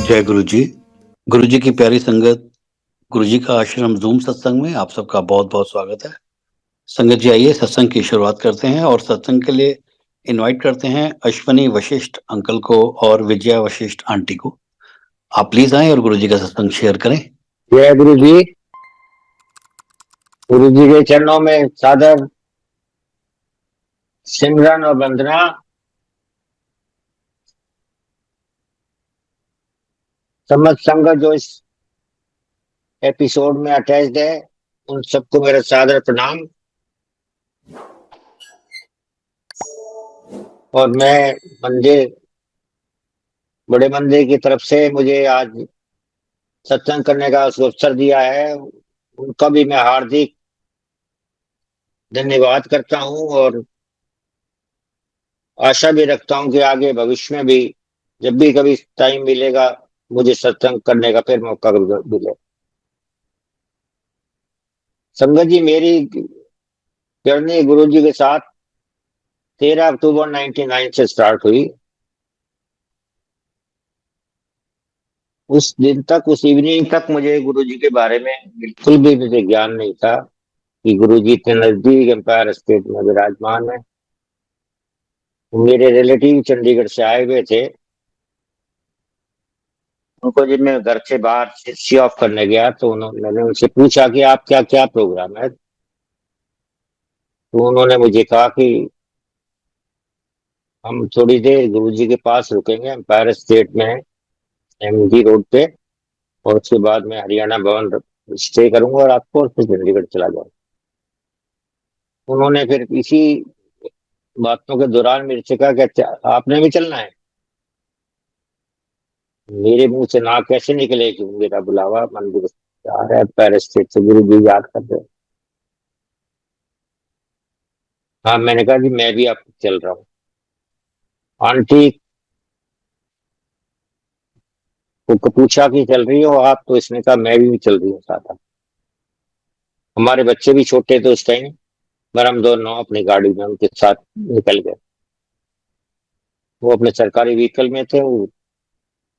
जय गुरु जी। गुरु जी की प्यारी संगत, गुरु जी का आश्रम ज़ूम सत्संग में आप सबका बहुत-बहुत स्वागत है। संगत जी आइए सत्संग की शुरुआत करते हैं और सत्संग के लिए इनवाइट करते हैं अश्वनी वशिष्ठ अंकल को और विजया वशिष्ठ आंटी को। आप प्लीज आएं और गुरु जी का सत्संग शेयर करें। जय गुरु जी। गुरु जी के चरणों में सादर सिमरन और वंदना। समस्त संगत जो इस एपिसोड में अटैच्ड है उन सबको मेरा सादर प्रणाम। और मैं मंदिर बड़े मंदिर की तरफ से मुझे आज सत्संग करने का अवसर दिया है, उनका भी मैं हार्दिक धन्यवाद करता हूं और आशा भी रखता हूं कि आगे भविष्य में भी जब भी कभी टाइम मिलेगा मुझे सत्संग करने का फिर मौका मिले। संगत जी, मेरी जर्नी गुरु जी के साथ 13 अक्टूबर 99 से स्टार्ट हुई। उस दिन तक, उस इवनिंग तक मुझे गुरु जी के बारे में बिल्कुल भी मुझे ज्ञान नहीं था कि गुरु जी इतने नजदीक एम्पायर स्टेट में विराजमान है। मेरे रिलेटिव चंडीगढ़ से आए हुए थे, उनको जब मैं घर से बाहर सी ऑफ करने गया तो मैंने उनसे पूछा कि आप क्या क्या प्रोग्राम है, तो उन्होंने मुझे कहा कि हम थोड़ी देर गुरु जी के पास रुकेंगे, एम्पायर स्टेट में एमजी रोड पे, और उसके बाद मैं हरियाणा भवन स्टे करूंगा और आपको और फिर चंडीगढ़ चला जाऊंगा। उन्होंने फिर इसी बातों के दौरान मेरे से कहा कि अच्छा, आपने भी चलना है। मेरे मुंह से ना कैसे निकले कि मेरा बुलावा मंदिर आ रहा है, पैर स्टेट से गुरु जी याद कर रहे हैं। हाँ, मैंने कहा जी मैं भी आपको चल रहा हूँ। आंटी को पूछा कि चल रही हो आप, तो इसने कहा मैं भी चल रही हूँ साथ। हमारे बच्चे भी छोटे थे उस टाइम, पर हम दोनों अपनी गाड़ी में उनके साथ निकल गए। वो अपने सरकारी व्हीकल में थे, वो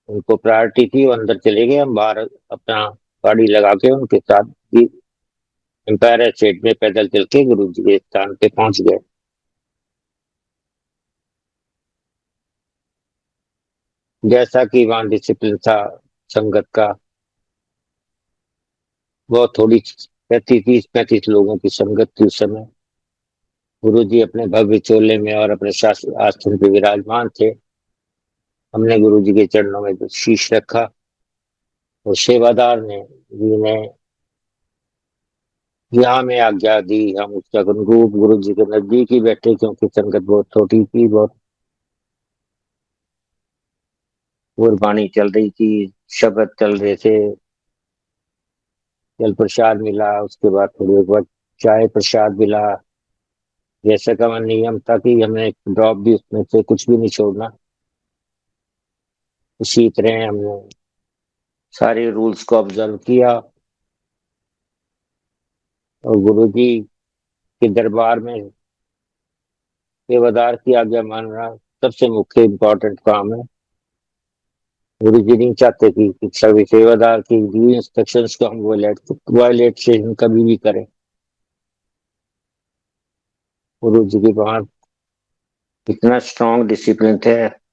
उनको प्रायोरिटी थी, वो अंदर चले गए, हम बाहर अपना गाड़ी लगा के उनके साथ एम्पायर स्टेट में पैदल चल के गुरु जी के स्थान पे पहुंच गए। जैसा कि वहां डिसिप्लिन था संगत का, बहुत थोड़ी 35 लोगों की संगत थी उस समय। गुरु जी अपने भव्य चोले में और अपने शास्त्र आसन पे विराजमान थे। हमने गुरु जी के चरणों में जो शीश रखा, और सेवादार ने जी ने यहाँ में आज्ञा दी, हम उसका अनुरूप गुरु जी के नजदीक ही बैठे, क्योंकि संगत बहुत छोटी थी, बहुत गुरबाणी चल रही थी, शब्द चल रहे थे, जल प्रसाद मिला, उसके बाद थोड़ी देर बाद चाय प्रसाद मिला। जैसे का हमारा नियम था कि हमने एक ड्रॉप भी उसमें से कुछ भी नहीं छोड़ना, उसी तरह हमने सारे रूल्स को ऑब्जर्व किया और गुरु जी के दरबार में सेवादार की आज्ञा मानना सबसे मुख्य इम्पोर्टेंट काम है। गुरु जी नहीं चाहते कि सभी सेवादार की दी इंस्ट्रक्शंस को हम वायलेट से कभी भी करें। गुरु जी के वहां इतना स्ट्रॉन्ग डिसिप्लिन है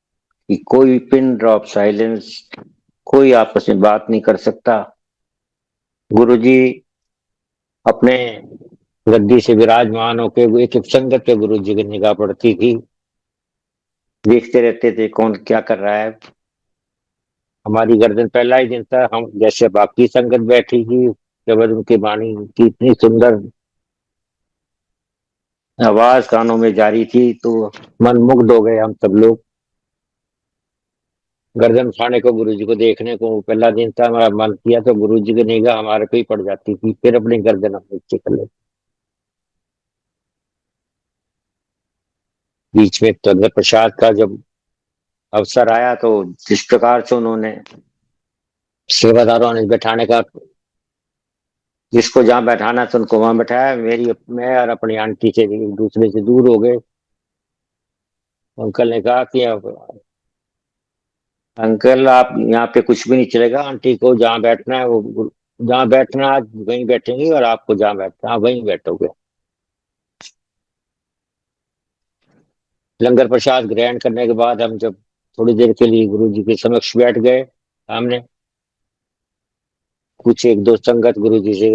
कि कोई पिन ड्रॉप साइलेंस, कोई आपस में बात नहीं कर सकता। गुरु जी अपने गद्दी से विराजमान होकर एक एक संगत पे गुरु जी की निगाह पड़ती थी, देखते रहते थे कौन क्या कर रहा है। हमारी गर्दन पहला ही दिन था, हम जैसे बाकी संगत बैठी थी, जब उनकी वाणी की इतनी सुंदर आवाज कानों में जारी थी तो मन मुग्ध हो गए हम सब लोग। गर्दन उठाने को गुरु जी को देखने को पहला दिन था, हमारा मन किया तो गुरु जी की निगाह हमारे पे ही पड़ जाती थी, फिर अपनी गर्दन हम नीचे कर लेते। बीच में तो प्रसाद का जब अवसर आया तो जिस प्रकार से उन्होंने सेवादारों ने बैठाने का, जिसको जहां बैठाना था उनको वहां बैठाया, मैं और अपनी आंटी से एक दूसरे से दूर हो गए। अंकल ने कहा कि अब अंकल आप यहाँ पे कुछ भी नहीं चलेगा, आंटी को जहाँ बैठना है वो जहाँ बैठना है आज वहीं बैठेंगी, और आपको जहाँ बैठना है वहीं बैठोगे। लंगर प्रसाद ग्रहण करने के बाद हम जब थोड़ी देर के लिए गुरु जी के समक्ष बैठ गए सामने, कुछ एक दो संगत गुरु जी से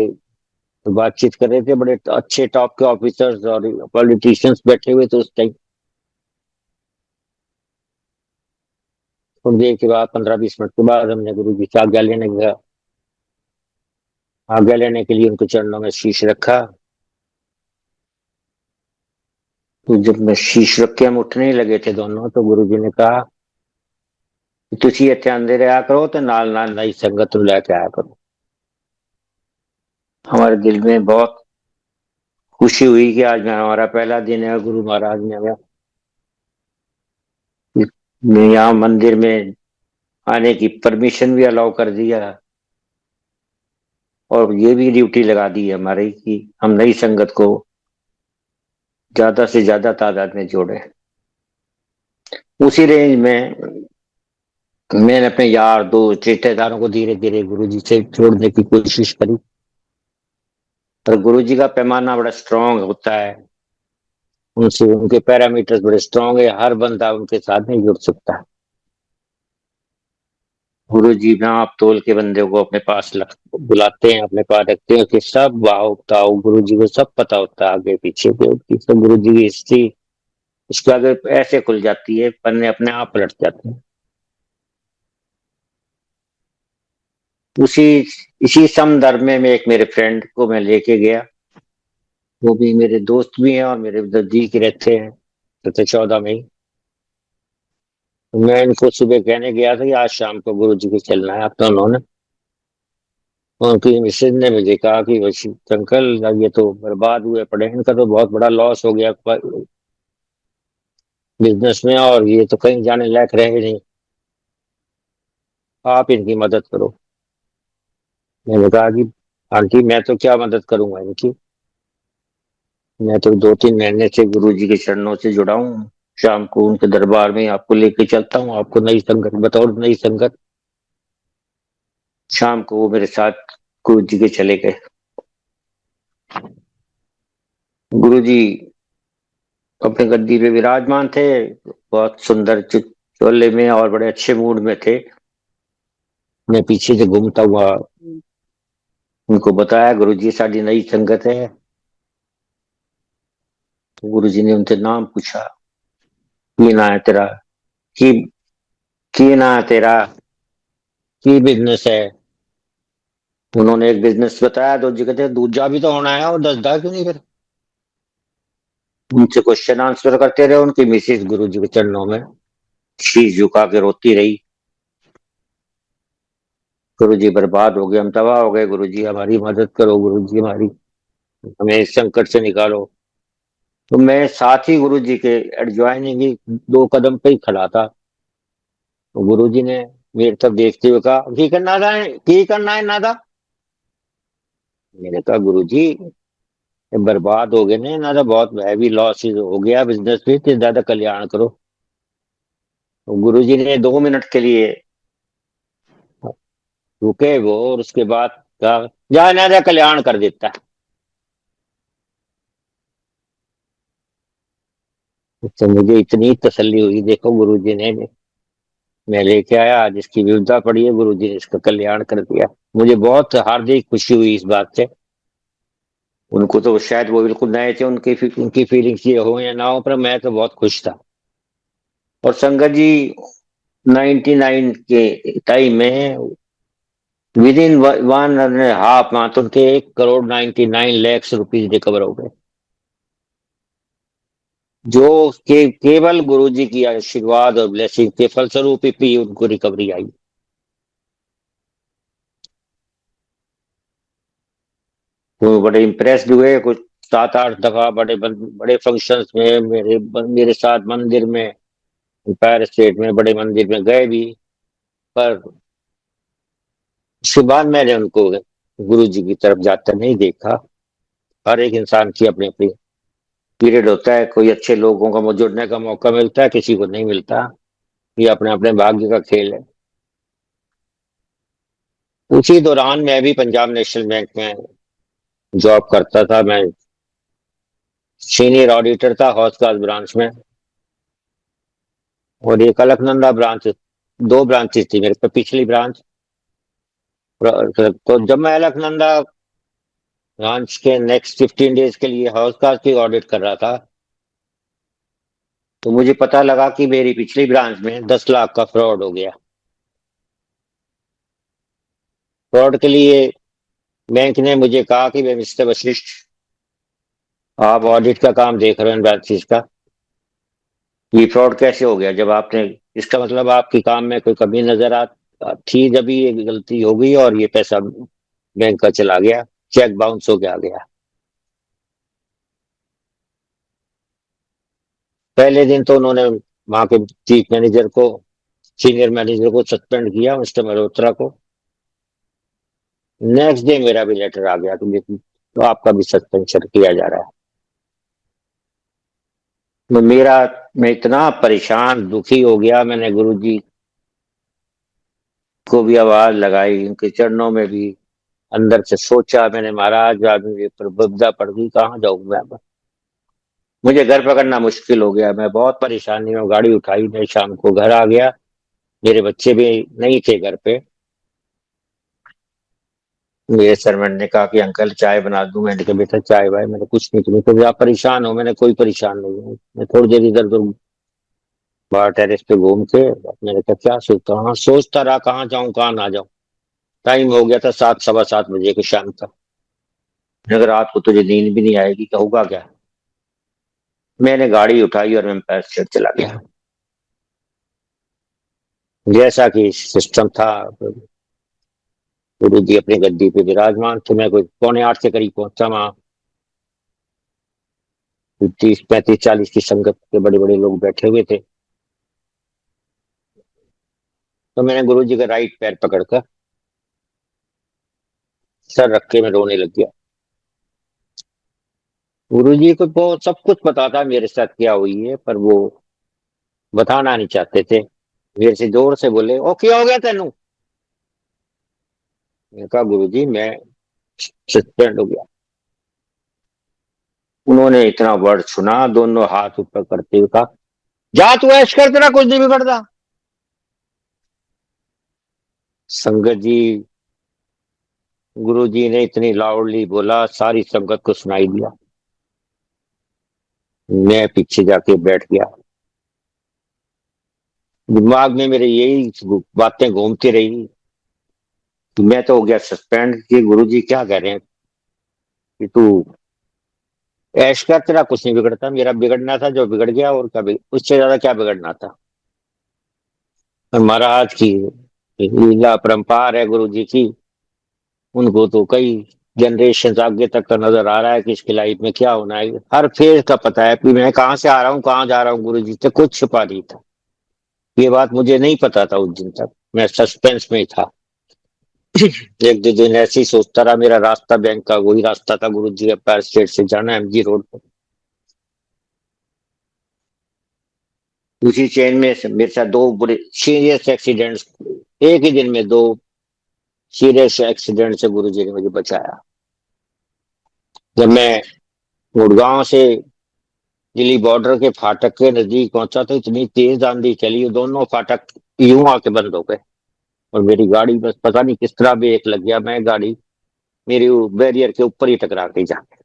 बातचीत कर रहे थे, बड़े अच्छे टॉप के ऑफिसर्स और पॉलिटिशियंस बैठे हुए थे उस टाइम। थोड़ी देर के बाद 15-20 मिनट के बाद हमने गुरु जी से आज्ञा लेने गया, आज्ञा लेने के लिए उनके चरणों में शीश रखा। तो जब मैं शीश रख के हम उठने ही लगे थे दोनों, तो गुरु जी ने कहा कि तुसी इत्थे आंदे रहा करो तो नाल नाल नई संगत ਨੂੰ लेके आया करो। हमारे दिल में बहुत खुशी हुई कि आज हमारा पहला दिन है, गुरु महाराज ने हमें यहाँ मंदिर में आने की परमिशन भी अलाउ कर दिया, और ये भी ड्यूटी लगा दी है हमारी कि हम नई संगत को ज्यादा से ज्यादा तादाद में जोड़े। उसी रेंज में मैंने अपने यार दोस्त रिश्तेदारों को धीरे धीरे गुरु जी से जोड़ने की कोशिश करी, पर गुरु जी का पैमाना बड़ा स्ट्रांग होता है, उनसे उनके पैरामीटर्स बड़े स्ट्रांग है, हर बंदा उनके साथ नहीं जुड़ सकता। गुरु जी नाप तोल के बंदे को अपने पास बुलाते हैं, अपने पास रखते हैं कि सब वाह ताओ गुरु जी को सब पता होता है, आगे पीछे के उसकी सब गुरु जी की हिस्ट्री उसके आगे ऐसे खुल जाती है, पन्ने अपने आप पलट जाते हैं। उसी इसी संदर्भ में मैं एक मेरे फ्रेंड को मैं लेके गया, वो भी मेरे दोस्त भी हैं और मेरे नजदीक रहते हैं, तो 14 में ही मैं इनको सुबह कहने गया था कि आज शाम को गुरु जी को चलना है। अब तो उन्होंने उनकी मिसेज ने मुझे कहा कि वैसे अंकल ये तो बर्बाद हुए पड़े हैं, इनका तो बहुत बड़ा लॉस हो गया बिजनेस में, और ये तो कहीं जाने लायक रहे नहीं, आप इनकी मदद करो। मैंने कहा कि आंटी मैं तो क्या मदद करूंगा इनकी, मैं तो 2-3 महीने से गुरु जी के चरणों से जुड़ा हूँ, शाम को उनके दरबार में आपको लेके चलता हूँ, आपको नई संगत बतौर नई संगत। शाम को वो मेरे साथ गुरु जी के चले गए। गुरु जी अपने गद्दी पे विराजमान थे, बहुत सुंदर चोले में और बड़े अच्छे मूड में थे। मैं पीछे से घूमता हुआ उनको बताया गुरु जी साड़ी नई संगत है। तो गुरु जी ने उनसे नाम पूछा, की ना है तेरा, की की ना है तेरा, की बिजनेस है। उन्होंने एक बिजनेस बताया, तो जी कहते दूजा भी तो होना है, और दसदा क्यों नहीं फिर। उनसे क्वेश्चन आंसर करते रहे, उनकी मिसेज गुरु जी के चरणों में शीश झुका के रोती रही। गुरु जी बर्बाद हो गए, हम तबाह हो गए, गुरु जी हमारी मदद करो, गुरु जी हमारी हमें इस संकट से निकालो। तो मैं साथ ही गुरु जी के एडजॉइनिंग ही 2 कदम पे ही खड़ा था। तो गुरु जी ने मेरी तरफ देखते हुए कहा, की करना था, की करना है ना था। मैंने कहा गुरु जी ये बर्बाद हो गए ना ना, तो बहुत हैवी लॉस हो गया बिजनेस में, तो ज्यादा कल्याण करो। तो गुरु जी ने 2 मिनट के लिए रुके वो, और उसके बाद कहा जा ना जा कल्याण कर देता है। तो मुझे इतनी तसल्ली हुई, देखो गुरु जी ने मैं लेके आया, आज इसकी विविधता पड़ी है, गुरु जी ने इसका कल्याण कर दिया। मुझे बहुत हार्दिक खुशी हुई इस बात से। उनको तो शायद वो बिल्कुल नए थे, उनकी फीलिंग्स ये हो या ना हो, पर मैं तो बहुत खुश था। और संगत जी 99 के टाइम में विद इन 1.5 मंथ उनके 1,99,00,000 रुपीज रिकवर हो गए, जो केवल गुरु जी की आशीर्वाद और ब्लेसिंग के फलस्वरूप ही उनको रिकवरी आई। वो बड़े इम्प्रेस्ड हुए, कुछ 7-8 दफा बड़े फंक्शंस में मेरे साथ मंदिर में, एम्पायर स्टेट में बड़े मंदिर में गए भी। पर उसके बाद मैंने उनको गुरु जी की तरफ जाकर नहीं देखा। हर एक इंसान की अपनी अपनी पीरियड होता है, कोई अच्छे लोगों का जुड़ने का मौका मिलता है, किसी को नहीं मिलता। ये अपने अपने भाग्य का खेल है। उसी दौरान मैं भी पंजाब नेशनल बैंक में जॉब करता था। मैं सीनियर ऑडिटर था हौस खास ब्रांच में। और एक अलकनंदा ब्रांच, दो ब्रांचेस थी मेरे पे, पिछली ब्रांच। तो जब मैं अलकनंदा ब्रांच के नेक्स्ट 15 डेज के लिए हौस खास की ऑडिट कर रहा था, तो मुझे पता लगा कि मेरी पिछली ब्रांच में 10 लाख का फ्रॉड हो गया। फ्रॉड के लिए बैंक ने मुझे कहा कि वे मिस्टर वशिष्ठ, आप ऑडिट का काम देख रहे हैं ब्रांचेस का, ये फ्रॉड कैसे हो गया? जब आपने, इसका मतलब आपके काम में कोई कमी नजर आ थी, जब ये गलती हो गई और ये पैसा बैंक का चला गया, चेक बाउंस हो गया गया। पहले दिन तो उन्होंने वहां के चीफ मैनेजर को, सीनियर मैनेजर को सस्पेंड किया, मिस्टर मल्होत्रा को। नेक्स्ट डे मेरा भी लेटर आ गया कि तो आपका भी सस्पेंशन किया जा रहा है। तो मैं इतना परेशान दुखी हो गया, मैंने गुरुजी को भी आवाज लगाई, उनके चरणों में भी अंदर से सोचा मैंने, महाराज आज मुझे पर विपदा पड़ गई, कहाँ जाऊं मैं? मुझे घर पकड़ना मुश्किल हो गया, मैं बहुत परेशानी में गाड़ी उठाई, मैं शाम को घर आ गया। मेरे बच्चे भी नहीं थे घर पे। मेरे सरवेंट ने कहा कि अंकल चाय बना दूं। मैंने कहा बेटा चाय भाई मैंने कुछ नहीं, तुम्हें तो आप परेशान हो, मैंने कोई परेशान नहीं हूं। मैं थोड़ी देर इधर उधर बाहर टेरेस पे घूम के, मैंने कहा क्या सोचता हूँ? हाँ, सोचता रहा कहाँ जाऊं कहाँ ना जाऊं। टाइम हो गया था 7 सवा 7 बजे के शाम का। अगर रात को तुझे नींद भी नहीं आएगी तो होगा क्या? मैंने गाड़ी उठाई और मैं पैर से चला गया। जैसा कि सिस्टम था, गुरु जी अपनी गद्दी पे विराजमान थे। मैं कोई 7:45 के करीब पहुंचा वहां। 30 35 40 की संगत के बड़े बड़े लोग बैठे हुए थे। तो मैंने गुरु जी का राइट पैर पकड़कर सर रख के मैं रोने लग गया। गुरु जी को बहुत सब कुछ पता था मेरे साथ क्या हुई है, पर वो बताना नहीं चाहते थे। मेरे से जोर से बोले, ओ क्या हो गया तेनू? मैंने कहा गुरु जी मैं सस्पेंड हो गया। उन्होंने इतना वर्ड सुना, दोनों हाथ ऊपर करते हुए कहा, जा तू ऐश कर, तेरा कुछ नहीं बिगड़ता। संगत जी, गुरु जी ने इतनी लाउडली बोला, सारी संगत को सुनाई दिया। मैं पीछे जाके बैठ गया। दिमाग में मेरे यही बातें घूमती रही कि मैं तो हो गया सस्पेंड, कि गुरु जी क्या कह रहे हैं कि तू ऐश कर, तेरा कुछ नहीं बिगड़ता। मेरा बिगड़ना था जो बिगड़ गया, और कभी उससे ज्यादा क्या बिगड़ना था? और महाराज की लीला परंपार है गुरु जी की, उनको तो कई जनरेशन आगे तक का नजर आ रहा है कि इसकी लाइफ में क्या होना है। हर फेज का पता है कि मैं कहाँ से आ रहा हूँ कहाँ जा रहा हूँ। गुरु जी से कुछ छुपा नहीं था। ये बात मुझे नहीं पता था उस दिन तक, मैं सस्पेंस में ही था। एक दो दिन ऐसे ही सोचता रहा। मेरा रास्ता बैंक का वही रास्ता था, गुरु जी एम्पायर स्टेट से जाना एमजी रोड पर। उसी चेन में मेरे साथ दो बुरे सीरियस एक्सीडेंट्स, एक ही दिन में दो सीरियस एक्सीडेंट से गुरु जी ने मुझे बचाया। जब मैं गुड़गांव से दिल्ली बॉर्डर के फाटक के नजदीक पहुंचा तो इतनी तेज आंधी चली, वो दोनों फाटक यूं आके बंद हो गए और मेरी गाड़ी बस पता नहीं किस तरह ब्रेक लग गया, मैं गाड़ी मेरी बैरियर के ऊपर ही टकरा गई जाके।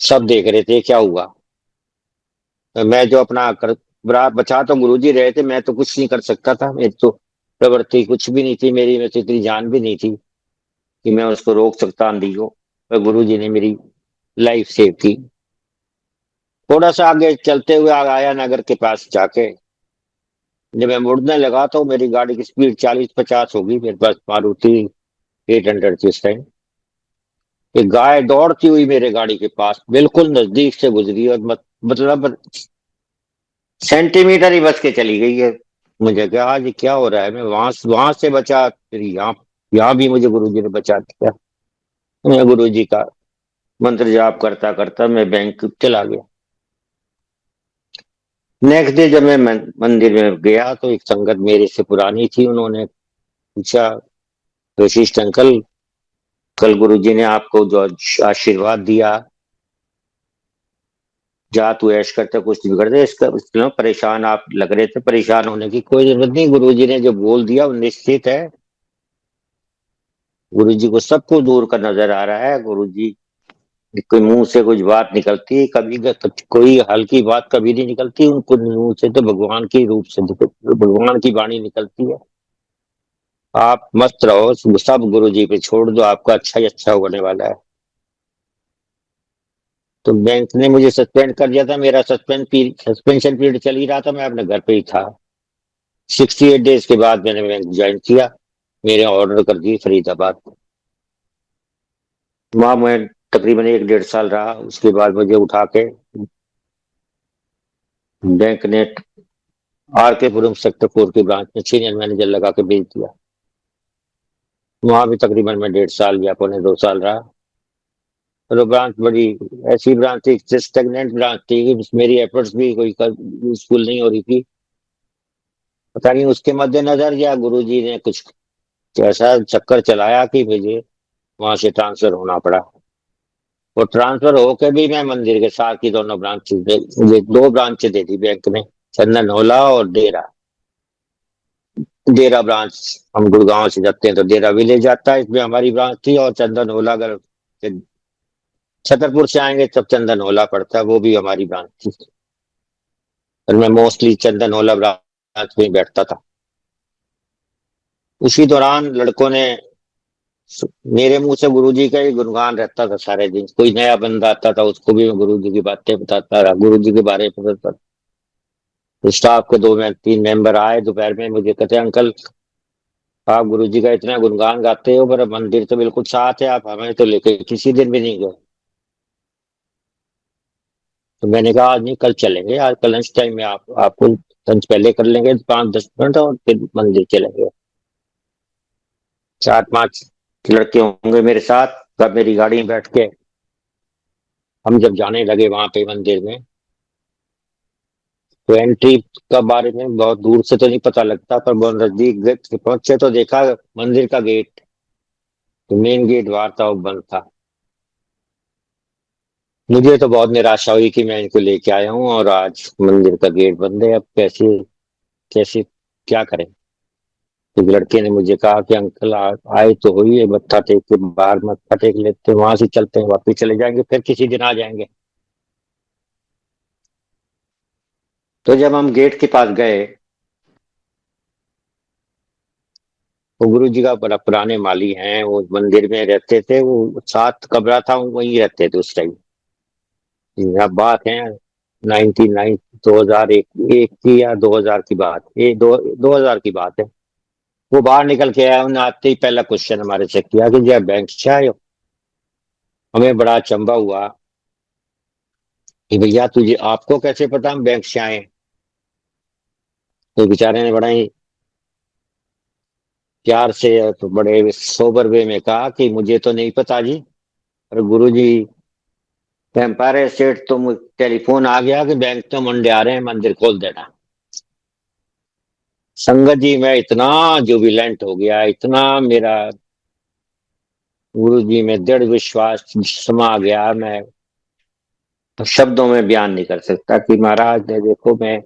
सब देख रहे थे क्या हुआ। तो मैं जो अपना बचा तो गुरुजी रहे थे, मैं तो कुछ नहीं कर सकता था। मेरी तो प्रवृत्ति कुछ भी नहीं थी, मेरी में तो इतनी जान भी नहीं थी कि मैं उसको रोक सकता आंधी को। पर गुरुजी ने मेरी लाइफ सेव की। थोड़ा सा आगे चलते हुए आया नगर के पास जाके, जब मैं मुड़ने लगा तो मेरी गाड़ी की स्पीड 40 50 होगी। मेरे पास मारुति 800 थी उस टाइम। एक गाय दौड़ती हुई मेरे गाड़ी के पास बिल्कुल नजदीक से गुजरी और मतलब सेंटीमीटर ही बच के चली गई है। मुझे क्या आज क्या हो रहा है? मैं वहां से बचा, फिर यहाँ यहाँ भी मुझे गुरुजी ने बचा दिया। मैं गुरुजी का मंत्र जाप करता करता मैं बैंक चला गया। नेक्स्ट डे जब मैं मंदिर में गया तो एक संगत मेरे से पुरानी थी, उन्होंने पूछा, वशिष्ठ अंकल, कल गुरुजी ने आपको जो आशीर्वाद दिया, जा तू ऐश करते कुछ भी कर दे, इसका इसमें परेशान आप लग रहे थे, परेशान होने की कोई जरूरत नहीं, गुरुजी ने जो बोल दिया वो निश्चित है। गुरुजी को सब कुछ दूर का नजर आ रहा है। गुरुजी कोई मुंह से कुछ बात निकलती है, कभी कोई हल्की बात कभी नहीं निकलती उनको मुंह से, तो भगवान के रूप से भगवान की वाणी निकलती है। आप मस्त रहो, सब गुरुजी पे छोड़ दो, आपका अच्छा ही अच्छा होने वाला है। तो बैंक ने मुझे सस्पेंड कर दिया था, मेरा सस्पेंशन पीरियड चल ही रहा था, मैं अपने घर पे ही था। 68 डेज के बाद मैंने बैंक ज्वाइन किया, मेरे ऑर्डर कर दिए फरीदाबाद। वहां मैं तकरीबन 1 डेढ़ साल रहा, उसके बाद मुझे उठा के बैंक ने आर के पुरम सेक्टर 4 की ब्रांच में सीनियर मैनेजर लगा के भेज दिया। वहां भी तकरीबन मैं 1.5 साल या 1.25 साल रहा। और वो ब्रांच बड़ी ऐसी ब्रांच थी, स्टेगनेंट ब्रांच थी कि मेरी एफर्ट्स भी कोई यूजफुल नहीं हो रही थी। पता नहीं उसके मद्देनजर या गुरुजी ने कुछ ऐसा चक्कर चलाया कि मुझे वहां से ट्रांसफर होना पड़ा। वो ट्रांसफर होके भी मैं मंदिर के साथ ही दोनों ब्रांच मुझे 2 ब्रांचें दे दी बैंक ने, चंदनौला और डेरा। डेरा ब्रांच, हम गुड़गांव से जाते हैं तो डेरा विलेज आता है, इसमें हमारी ब्रांच थी। और चंदनौला अगर छतरपुर से आएंगे तब चंदनौला पड़ता है, वो भी हमारी ब्रांच थी। और मैं मोस्टली चंदनौला ब्रांच में ही बैठता था। उसी दौरान लड़कों ने मेरे मुंह से गुरुजी का ही गुणगान रहता था सारे दिन। कोई नया बंदा आता था उसको भी मैं गुरुजी की बातें बताता रहा, गुरुजी के बारे में बताता। तो स्टाफ के 2 3 मेंबर आए दोपहर में, मुझे कहते, अंकल आप गुरुजी का इतना गुणगान गाते हो पर मंदिर तो बिल्कुल साथ है, आप हमें तो लेके किसी दिन भी नहीं गए। तो मैंने कहा आज नहीं, कल चलेंगे, आज कल लंच टाइम में आपको लंच पहले कर लेंगे 5 10 मिनट और फिर मंदिर चलेंगे। 4 5 लड़के होंगे मेरे साथ, सब मेरी गाड़ी में बैठ के हम जब जाने लगे वहां पे मंदिर में, तो एंट्री का बारे में बहुत दूर से तो नहीं पता लगता, पर बहुत नजदीक गेट से पहुंचे तो देखा मंदिर का गेट, तो मेन गेट बाहर था, वो बंद था। मुझे तो बहुत निराशा हुई कि मैं इनको लेके आया हूँ और आज मंदिर का गेट बंद है, अब कैसे कैसे क्या करें। तो लड़के ने मुझे कहा कि अंकल आए तो हुई है, मत्था टेक के बाहर मत्था टेक लेते हैं, वहां से चलते हैं, वापिस चले जाएंगे, फिर किसी दिन आ जाएंगे। तो जब हम गेट के पास गए तो गुरु जी का बड़ा पुराने माली हैं, वो मंदिर में रहते थे, वो 7 कमरा था, वो वहीं रहते थे उस टाइम। अब बात है 99 2001 एक की या 2000 की बात, ये 2000 की बात है। वो बाहर निकल के आया, उन्होंने आते ही पहला क्वेश्चन हमारे से किया कि जब बैंक से आए हो। हमें बड़ा अचंभा हुआ कि भैया तुझे आपको कैसे पता हम बैंक से आए हैं? तो बेचारे ने बड़ा ही प्यार से तो बड़े सोबर वे में कहा कि मुझे तो नहीं पता जी, और गुरु जी एम्पायर स्टेट तो टेलीफोन आ गया कि बैंक तो मंडे आ रहे हैं, मंदिर खोल देना। संगत जी मैं इतना जुबिलेंट हो गया, इतना मेरा गुरु जी में दृढ़ विश्वास समा गया, मैं शब्दों में बयान नहीं कर सकता कि महाराज ने देखो, मैं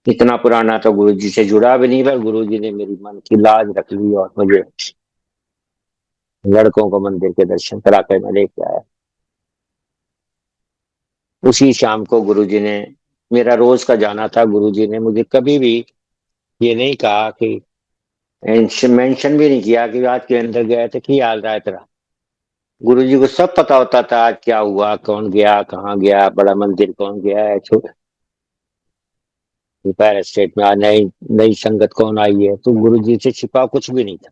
इतना पुराना तो गुरु जी से जुड़ा भी नहीं, पर गुरु जी ने मेरी मन की लाज रख ली और मुझे लड़कों को मंदिर के दर्शन करा कर मैं लेके आया। उसी शाम को गुरुजी ने, मेरा रोज का जाना था, गुरुजी ने मुझे कभी भी ये नहीं कहा कि, मेंशन भी नहीं किया कि आज के अंदर गए थे कि हाल रहा है तेरा। गुरुजी को सब पता होता था आज क्या हुआ, कौन गया, कहाँ गया, बड़ा मंदिर कौन गया है, रिपेयर स्टेट में आज नई नई संगत कौन आई है, तो गुरुजी से छिपा कुछ भी नहीं था।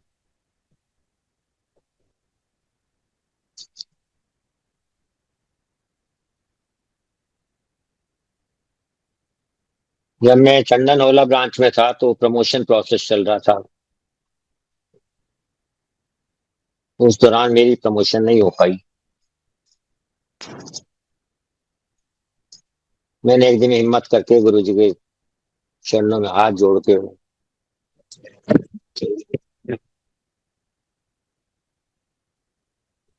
जब मैं चंदन ओला ब्रांच में था तो प्रमोशन प्रोसेस चल रहा था, उस दौरान मेरी प्रमोशन नहीं हो पाई। मैंने एक दिन हिम्मत करके गुरुजी के चरणों में हाथ जोड़ के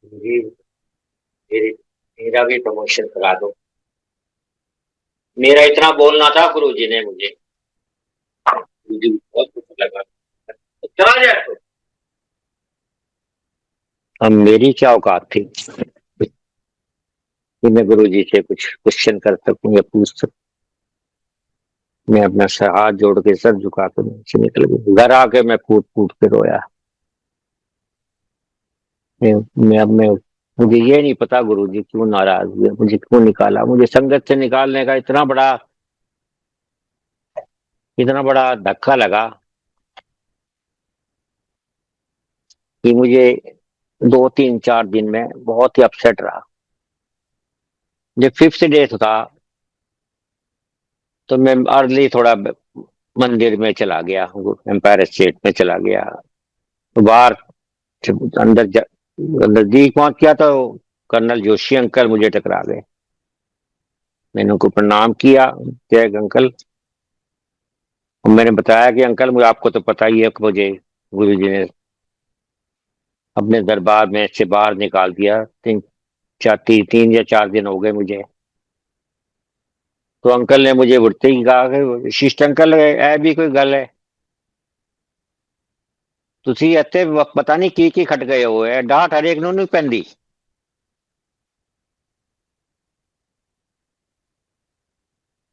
जी, मेरा भी प्रमोशन करा दो। मेरा इतना बोलना था, गुरु जी ने मुझे, मुझे बहुत कुछ लगा। चला जाए तो अब मेरी क्या औकात थी कि मैं गुरु जी से कुछ क्वेश्चन कर सकूं या पूछ सकूं। मैं अपना सर हाथ जोड़ के सर झुका कर नीचे निकल गया। घर आके मैं फूट फूट के रोया। मैं, मैं मुझे ये नहीं पता गुरु जी क्यों नाराज हुए, मुझे क्यों निकाला। मुझे संगत से निकालने का इतना बड़ा धक्का लगा कि मुझे 2 3 4 दिन में बहुत ही अपसेट रहा। जब फिफ्थ डे था तो मैं अर्ली थोड़ा मंदिर में चला गया, एम्पायर स्टेट में चला गया। तो बाहर जब नजदीक पहुंच गया तो कर्नल जोशी अंकल मुझे टकरा गए। मैंने उनको प्रणाम किया, जय अंकल। मैंने बताया कि अंकल मुझे, आपको तो पता ही है कि मुझे गुरु जी ने अपने दरबार में से बाहर निकाल दिया। 3 या 4 दिन हो गए मुझे। तो अंकल ने मुझे उठते ही कहा कि शिष्ट अंकल ऐ भी कोई गल है, ਤੁਸੀਂ ਇੱਥੇ पता नहीं की खट गए हो है, डांट हरेक ਨੂੰ नहीं ਪੈਂਦੀ।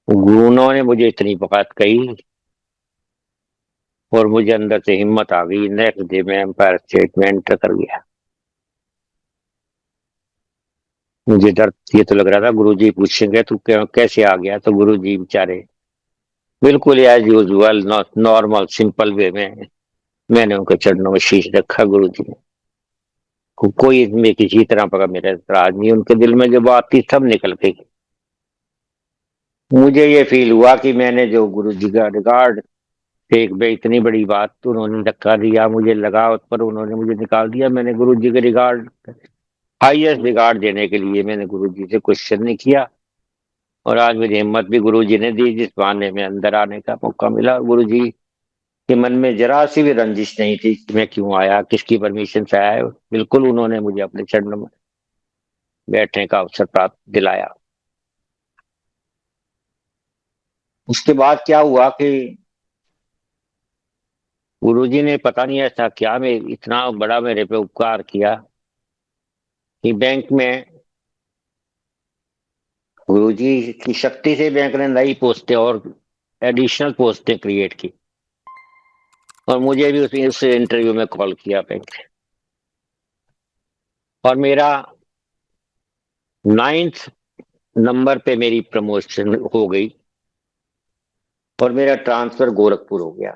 गुरुओं ने मुझे इतनी बात कही और मुझे अंदर से हिम्मत आ गई। नेक्स्ट डे में एम्पायर स्टेट में एंटर कर गया। मुझे डर ये तो लग रहा था गुरुजी पूछेंगे तू कैसे आ गया। तो गुरुजी बेचारे बिल्कुल as usual normal simple way में मैंने उनके चरणों में शीश रखा। गुरुजी ने कोई इसमें किसी तरह का मेरा एतराज नहीं। उनके दिल में जो बात थी सब निकल गई। मुझे ये फील हुआ कि मैंने जो गुरुजी का रिकॉर्ड फेंक में इतनी बड़ी बात, तो उन्होंने धक्का दिया, मुझे लगा उस पर, उन्होंने मुझे निकाल दिया। मैंने गुरुजी के रिकॉर्ड, हाईएस्ट रिकॉर्ड देने के लिए मैंने गुरुजी से क्वेश्चन नहीं किया। और आज मुझे हिम्मत भी गुरुजी ने दी, जिस बहाने में अंदर आने का मौका मिला। गुरुजी के मन में जरा सी भी रंजिश नहीं थी कि मैं क्यों आया, किसकी परमिशन से आया है। बिल्कुल उन्होंने मुझे अपने चरणों में बैठने का अवसर प्राप्त दिलाया। उसके बाद क्या हुआ कि गुरुजी ने पता नहीं ऐसा क्या मैं इतना बड़ा मेरे पे उपकार किया कि बैंक में गुरुजी की शक्ति से बैंक ने नई पोस्टें और एडिशनल पोस्टें क्रिएट की। और मुझे भी उस इंटरव्यू में कॉल किया बैंक ने। और मेरा 9th नंबर पे मेरी प्रमोशन हो गई और मेरा ट्रांसफर गोरखपुर हो गया।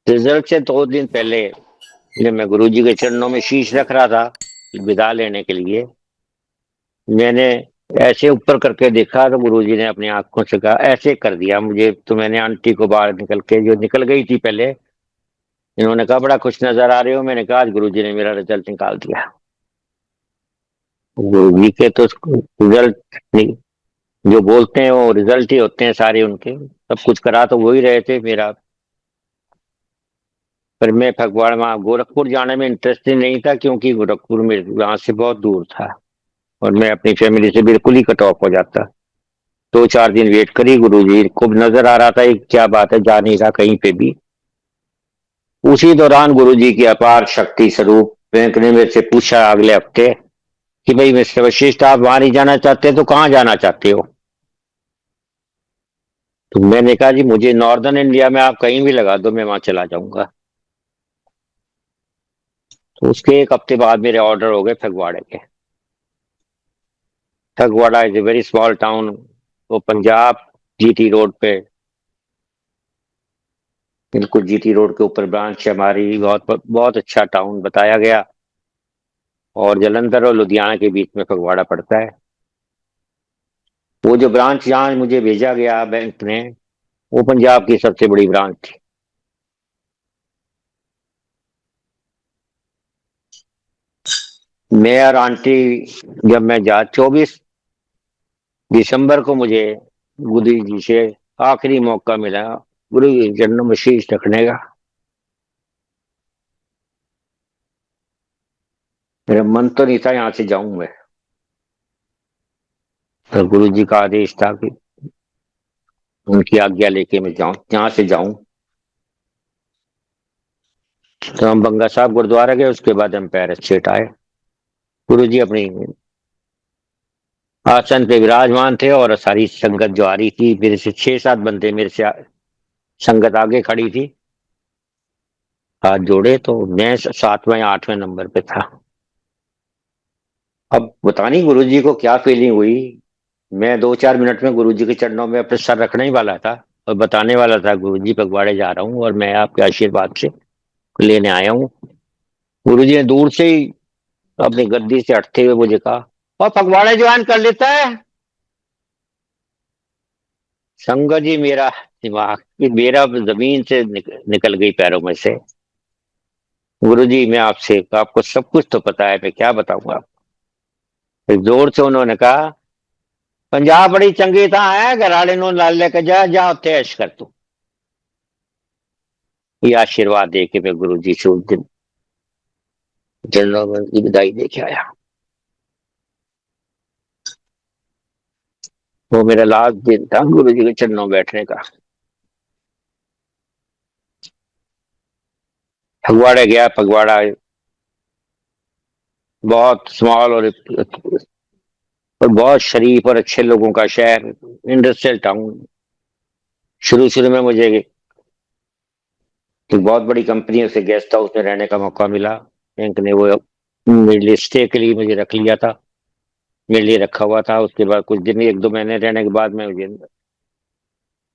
रिजल्ट से 2 दिन पहले जब मैं गुरुजी के चरणों में शीश रख रहा था विदा लेने के लिए, मैंने ऐसे ऊपर करके देखा तो गुरुजी ने अपनी आंखों से कहा, ऐसे कर दिया मुझे। तो मैंने आंटी को बाहर निकल के, जो निकल गई थी पहले, इन्होंने कहा बड़ा खुश नजर आ रहे हो। मैंने कहा आज गुरुजी ने मेरा रिजल्ट निकाल दिया। गुरुजी के तो रिजल्ट जो बोलते हैं वो रिजल्ट ही होते हैं सारे उनके। सब कुछ करा तो वो ही रहे थे मेरा। पर मैं फगवाड़ा वहाँ गोरखपुर जाने में इंटरेस्टेड नहीं था, क्योंकि गोरखपुर में वहां से बहुत दूर था और मैं अपनी फैमिली से बिल्कुल ही कट ऑफ हो जाता। 2 4 दिन वेट करी, गुरुजी को नजर आ रहा था ये क्या बात है, जा नहीं रहा कहीं पे भी। उसी दौरान गुरुजी की अपार शक्ति स्वरूप बैंक ने मेरे से पूछा अगले हफ्ते कि भाई मिस्टर वशिष्ठ, आप वहां नहीं जाना चाहते तो कहाँ जाना चाहते हो। तो मैंने कहा जी मुझे नॉर्दर्न इंडिया में आप कहीं भी लगा दो, मैं वहां चला जाऊंगा। तो उसके 1 हफ्ते बाद मेरे ऑर्डर हो गए फगवाड़े के। Phagwara is a very small town, वो पंजाब जीटी रोड पे, बिल्कुल जीटी रोड के ऊपर ब्रांच है हमारी। बहुत बहुत अच्छा टाउन बताया गया। और जलंधर और लुधियाना के बीच में फगवाड़ा पड़ता है। वो जो ब्रांच जहाँ मुझे भेजा गया बैंक ने, वो पंजाब की सबसे बड़ी ब्रांच थी। मैं और आंटी, जब मैं जा 24 दिसंबर को मुझे गुरु जी से आखिरी मौका मिला गुरु जी के चरणों में शीश रखने का। मेरा मन तो नहीं था यहाँ से जाऊं मैं, तो गुरु जी का आदेश था कि उनकी आज्ञा लेके मैं जाऊं, यहाँ से जाऊं। तो हम बंगा साहब गुरुद्वारा गए, उसके बाद हम पैरिस स्टेट आए। गुरु जी अपनी आसन पे विराजमान थे और सारी संगत जो आ रही थी, मेरे से 6-7 बंदे मेरे से संगत आगे खड़ी थी, हाथ जोड़े, तो मैं 7वें या 8वें नंबर पे था। अब पता नहीं गुरु जी को क्या फीलिंग हुई, मैं 2-4 मिनट में गुरु जी के चरणों में अपने सर रखने ही वाला था और बताने वाला था गुरु जी पगवाड़े जा रहा हूँ और मैं आपके आशीर्वाद से लेने आया हूँ। गुरु जी ने दूर से ही अपनी गद्दी से हटते हुए मुझे कहा, और पगवाड़े ज्वाइन कर लेता है। संगत जी, मेरा दिमाग, मेरा जमीन से निकल गई पैरों में से। गुरु जी, मैं आपसे, आपको सब कुछ तो पता है, मैं क्या बताऊंगा। फिर जोर से उन्होंने कहा, पंजाब बड़ी चंगी था है, घराड़े नो लाल लेके जा जा उत्थे ऐश कर तू। ये आशीर्वाद दे के मैं गुरु जी से उस दिन जनरल की विदाई दे के आया। वो मेरा लास्ट दिन था गुरु जी के चरणों में बैठने का। फगवाड़े गया, फगवाड़ा बहुत स्मॉल और बहुत शरीफ और अच्छे लोगों का शहर, इंडस्ट्रियल टाउन। शुरू शुरू में मुझे एक बहुत बड़ी कंपनियों से गेस्ट हाउस में रहने का मौका मिला। बैंक ने वो मेरे लिए स्टे के लिए मुझे रख लिया था, मेरे लिए रखा हुआ था। उसके बाद कुछ दिन, 1-2 महीने रहने के बाद मैं मुझे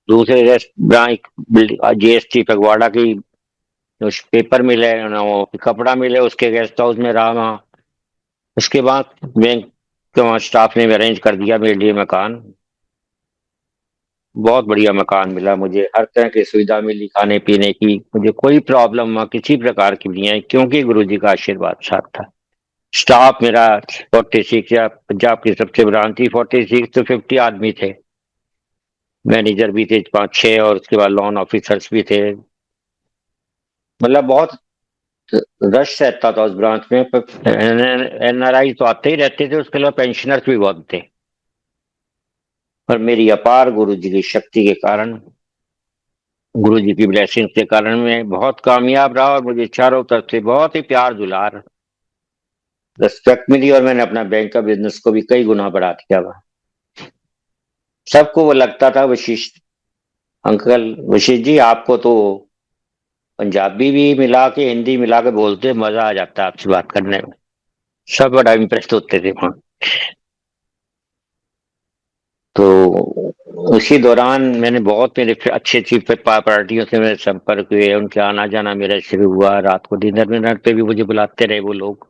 दूसरे rest branch building GST Phagwara की उस पेपर मिले, वो कपड़ा मिले, उसके गेस्ट हाउस में रहा वहाँ। उसके बाद बैंक के वहाँ स्टाफ ने अरेंज कर दिया मेरे लिए मकान। बहुत बढ़िया मकान मिला मुझे, हर तरह की सुविधा मिली, खाने पीने की, मुझे कोई प्रॉब्लम वहाँ किसी प्रकार की नहीं आई, क्योंकि गुरु जी का आशीर्वाद साथ था। स्टाफ मेरा 46, या पंजाब की सबसे ब्रांच थी 46 तो 50 आदमी थे। मैनेजर भी थे 5-6 और उसके बाद लोन ऑफिसर्स भी थे। मतलब बहुत रश रहता था उस ब्रांच में। एनआरआई तो आते ही रहते थे, उसके अलावा पेंशनर्स भी बहुत थे। और मेरी अपार गुरु जी की शक्ति के कारण, गुरु जी की ब्लेसिंग के कारण मैं बहुत कामयाब रहा और मुझे चारों तरफ से बहुत ही प्यार दुलार रिस्पेक्ट मिली और मैंने अपना बैंक का बिजनेस को भी कई गुना बढ़ा दिया वह। सबको वो लगता था, वशिष्ठ अंकल, वशिष्ठ जी आपको तो पंजाबी भी मिला के हिंदी मिला के बोलते, मजा आ जाता है आपसे बात करने में। सब बड़ा इम्प्रेस होते थे वहां। तो उसी दौरान मैंने बहुत मेरे अच्छी अच्छी पार्टियों से मेरे संपर्क हुए, उनके आना जाना मेरा शुरू हुआ। रात को डिनर विनर पे भी मुझे बुलाते रहे वो लोग।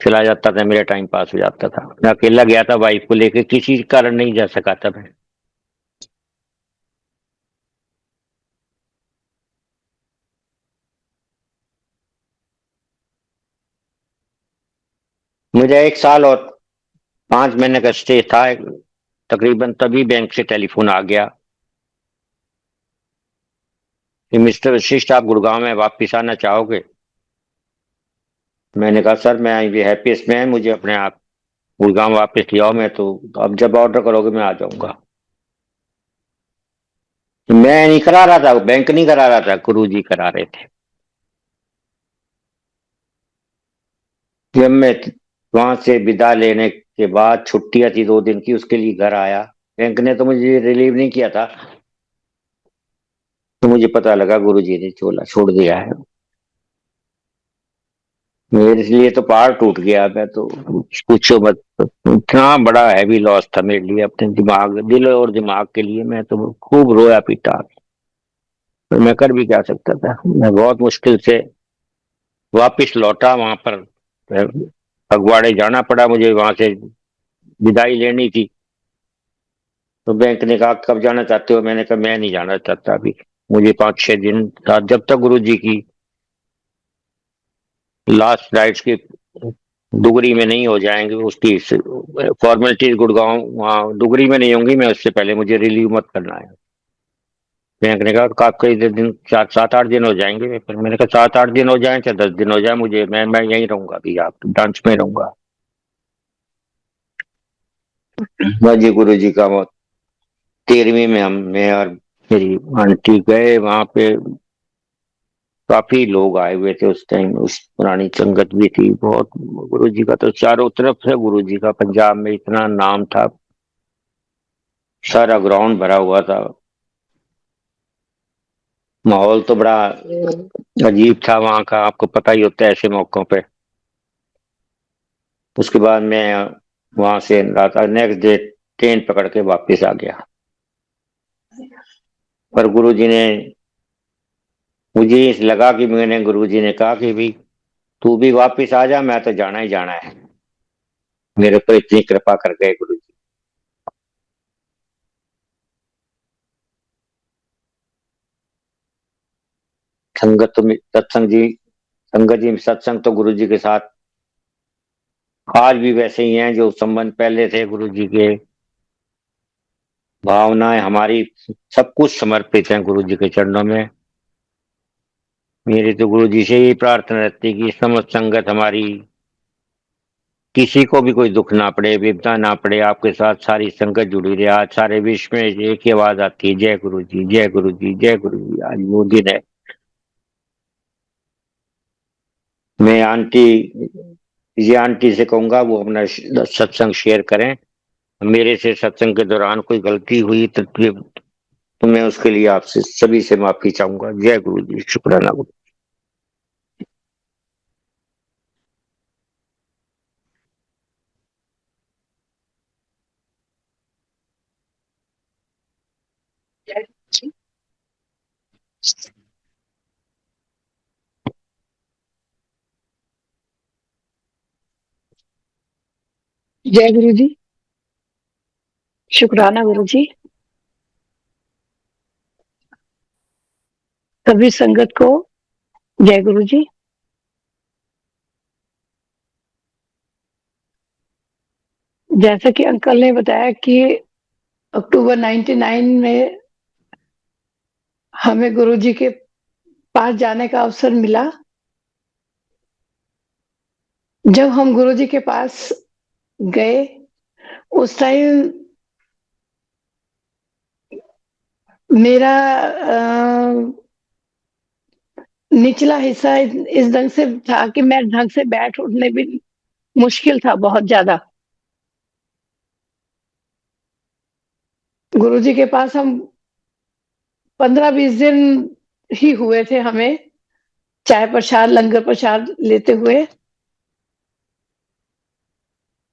चला जाता था, मेरा टाइम पास हो जाता था। मैं अकेला गया था वाइफ को लेकर, किसी कारण नहीं जा सका था मैं। मुझे 1 साल और 5 महीने का स्टे था तकरीबन। तभी बैंक से टेलीफोन आ गया कि मिस्टर वशिष्ठ, आप गुड़गांव में वापिस आना चाहोगे। मैंने कहा सर मैं अभी हैप्पीस्ट में है, मुझे अपने आप गुड़गांव वापस ले आओ, मैं तो अब जब ऑर्डर करोगे मैं आ जाऊंगा। मैं नहीं करा रहा था, बैंक नहीं करा रहा था, गुरु जी करा रहे थे। जब मैं वहां से विदा लेने के बाद छुट्टियां थी 2 दिन की, उसके लिए घर आया, बैंक ने तो मुझे रिलीव नहीं किया था। तो मुझे पता लगा गुरु जी ने चोला छोड़ दिया है। मेरे लिए तो पहाड़ टूट गया। मैं तो पूछो मत, इतना बड़ा हैवी लॉस था मेरे लिए, अपने दिमाग, दिल और दिमाग के लिए। मैं तो खूब रोया पीटा, पर मैं कर भी क्या सकता था। मैं बहुत मुश्किल से वापिस लौटा वहां पर। फगवाड़े जाना पड़ा मुझे, वहां से विदाई लेनी थी। तो बैंक ने कहा कब जाना चाहते हो, मैंने कहा मैं नहीं जाना चाहता अभी, मुझे 5-6 दिन था, जब तक गुरु जी की लास्ट राइट्स की डुगरी में नहीं हो जाएंगे उसकी फॉर्मेलिटीज। गुड़गांव वहाँ डुगरी में नहीं होंगी, मैं उससे पहले मुझे रिलीव मत करना है। बैंक ने कहा "का कई दिन, 7-8 दिन हो जाएंगे"। फिर मैंने कहा 7-8 दिन हो जाए चाहे 10 दिन हो जाए, मुझे मैं यहीं रहूंगा, अभी आप ब्रांच में रहूंगा। मैं जी गुरु जी का मौत 13वीं में मैं और मेरी आंटी गए वहां पे। काफी लोग आए हुए थे उस टाइम, उस पुरानी संगत भी थी बहुत। गुरु जी का तो चारों तरफ है, गुरु जी का पंजाब में इतना नाम था, सारा ग्राउंड भरा हुआ था। माहौल तो बड़ा अजीब था वहां का, आपको पता ही होता है ऐसे मौकों पे। उसके बाद मैं वहां से रात नेक्स्ट डे ट्रेन पकड़ के वापस आ गया। पर गुरु जी ने, मुझे लगा कि मैंने, गुरु जी ने कहा कि भी तू भी वापस आ जा, मैं तो जाना ही जाना है। मेरे ऊपर इतनी कृपा कर गए गुरु जी। संगत में सत्संग जी, संगत जी सत्संग तो गुरु जी के साथ आज भी वैसे ही हैं जो संबंध पहले थे गुरु जी के। भावनाएं हमारी सब कुछ समर्पित हैं गुरु जी के चरणों में। मेरी तो गुरु जी से ही प्रार्थना रहती है कि समस्त संगत हमारी, किसी को भी कोई दुख ना पड़े, विपदा ना पड़े, आपके साथ सारी संगत जुड़ी रहे। आज सारे विश्व में एक ही आवाज आती है, जय गुरु जी, जय गुरु जी, जय गुरु जी। आज वो दिन है। मैं ये आंटी से कहूंगा वो अपना सत्संग शेयर करें। मेरे से सत्संग के दौरान कोई गलती हुई तो मैं उसके लिए आपसे सभी से माफी चाहूंगा। जय गुरु जी, शुक्राना गुरु। जय गुरु जी, शुक्राना गुरु जी। सभी संगत को जय गुरु जी। जैसा कि अंकल ने बताया कि अक्टूबर 99 में हमें गुरु जी के पास जाने का अवसर मिला। जब हम गुरु जी के पास गए उस टाइम मेरा निचला हिस्सा इस ढंग से था कि मैं ढंग से बैठ उठने भी मुश्किल था बहुत ज्यादा। गुरु जी के पास हम 15-20 दिन ही हुए थे हमें चाय प्रसाद लंगर प्रसाद लेते हुए,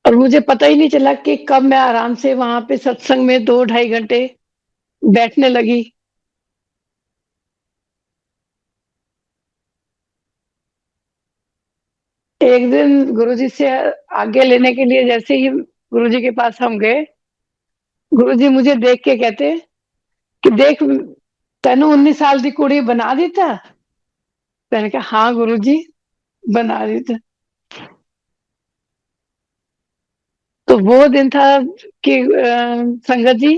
और मुझे पता ही नहीं चला कि कब मैं आराम से वहां पे सत्संग में 2-2.5 घंटे बैठने लगी। एक दिन गुरुजी से आज्ञा लेने के लिए जैसे ही गुरुजी के पास हम गए, गुरुजी मुझे देख के कहते कि देख तेनू 19 साल की कुड़ी बना दिता। मैंने कहा हाँ गुरुजी बना दिता। तो वो दिन था कि संगत जी,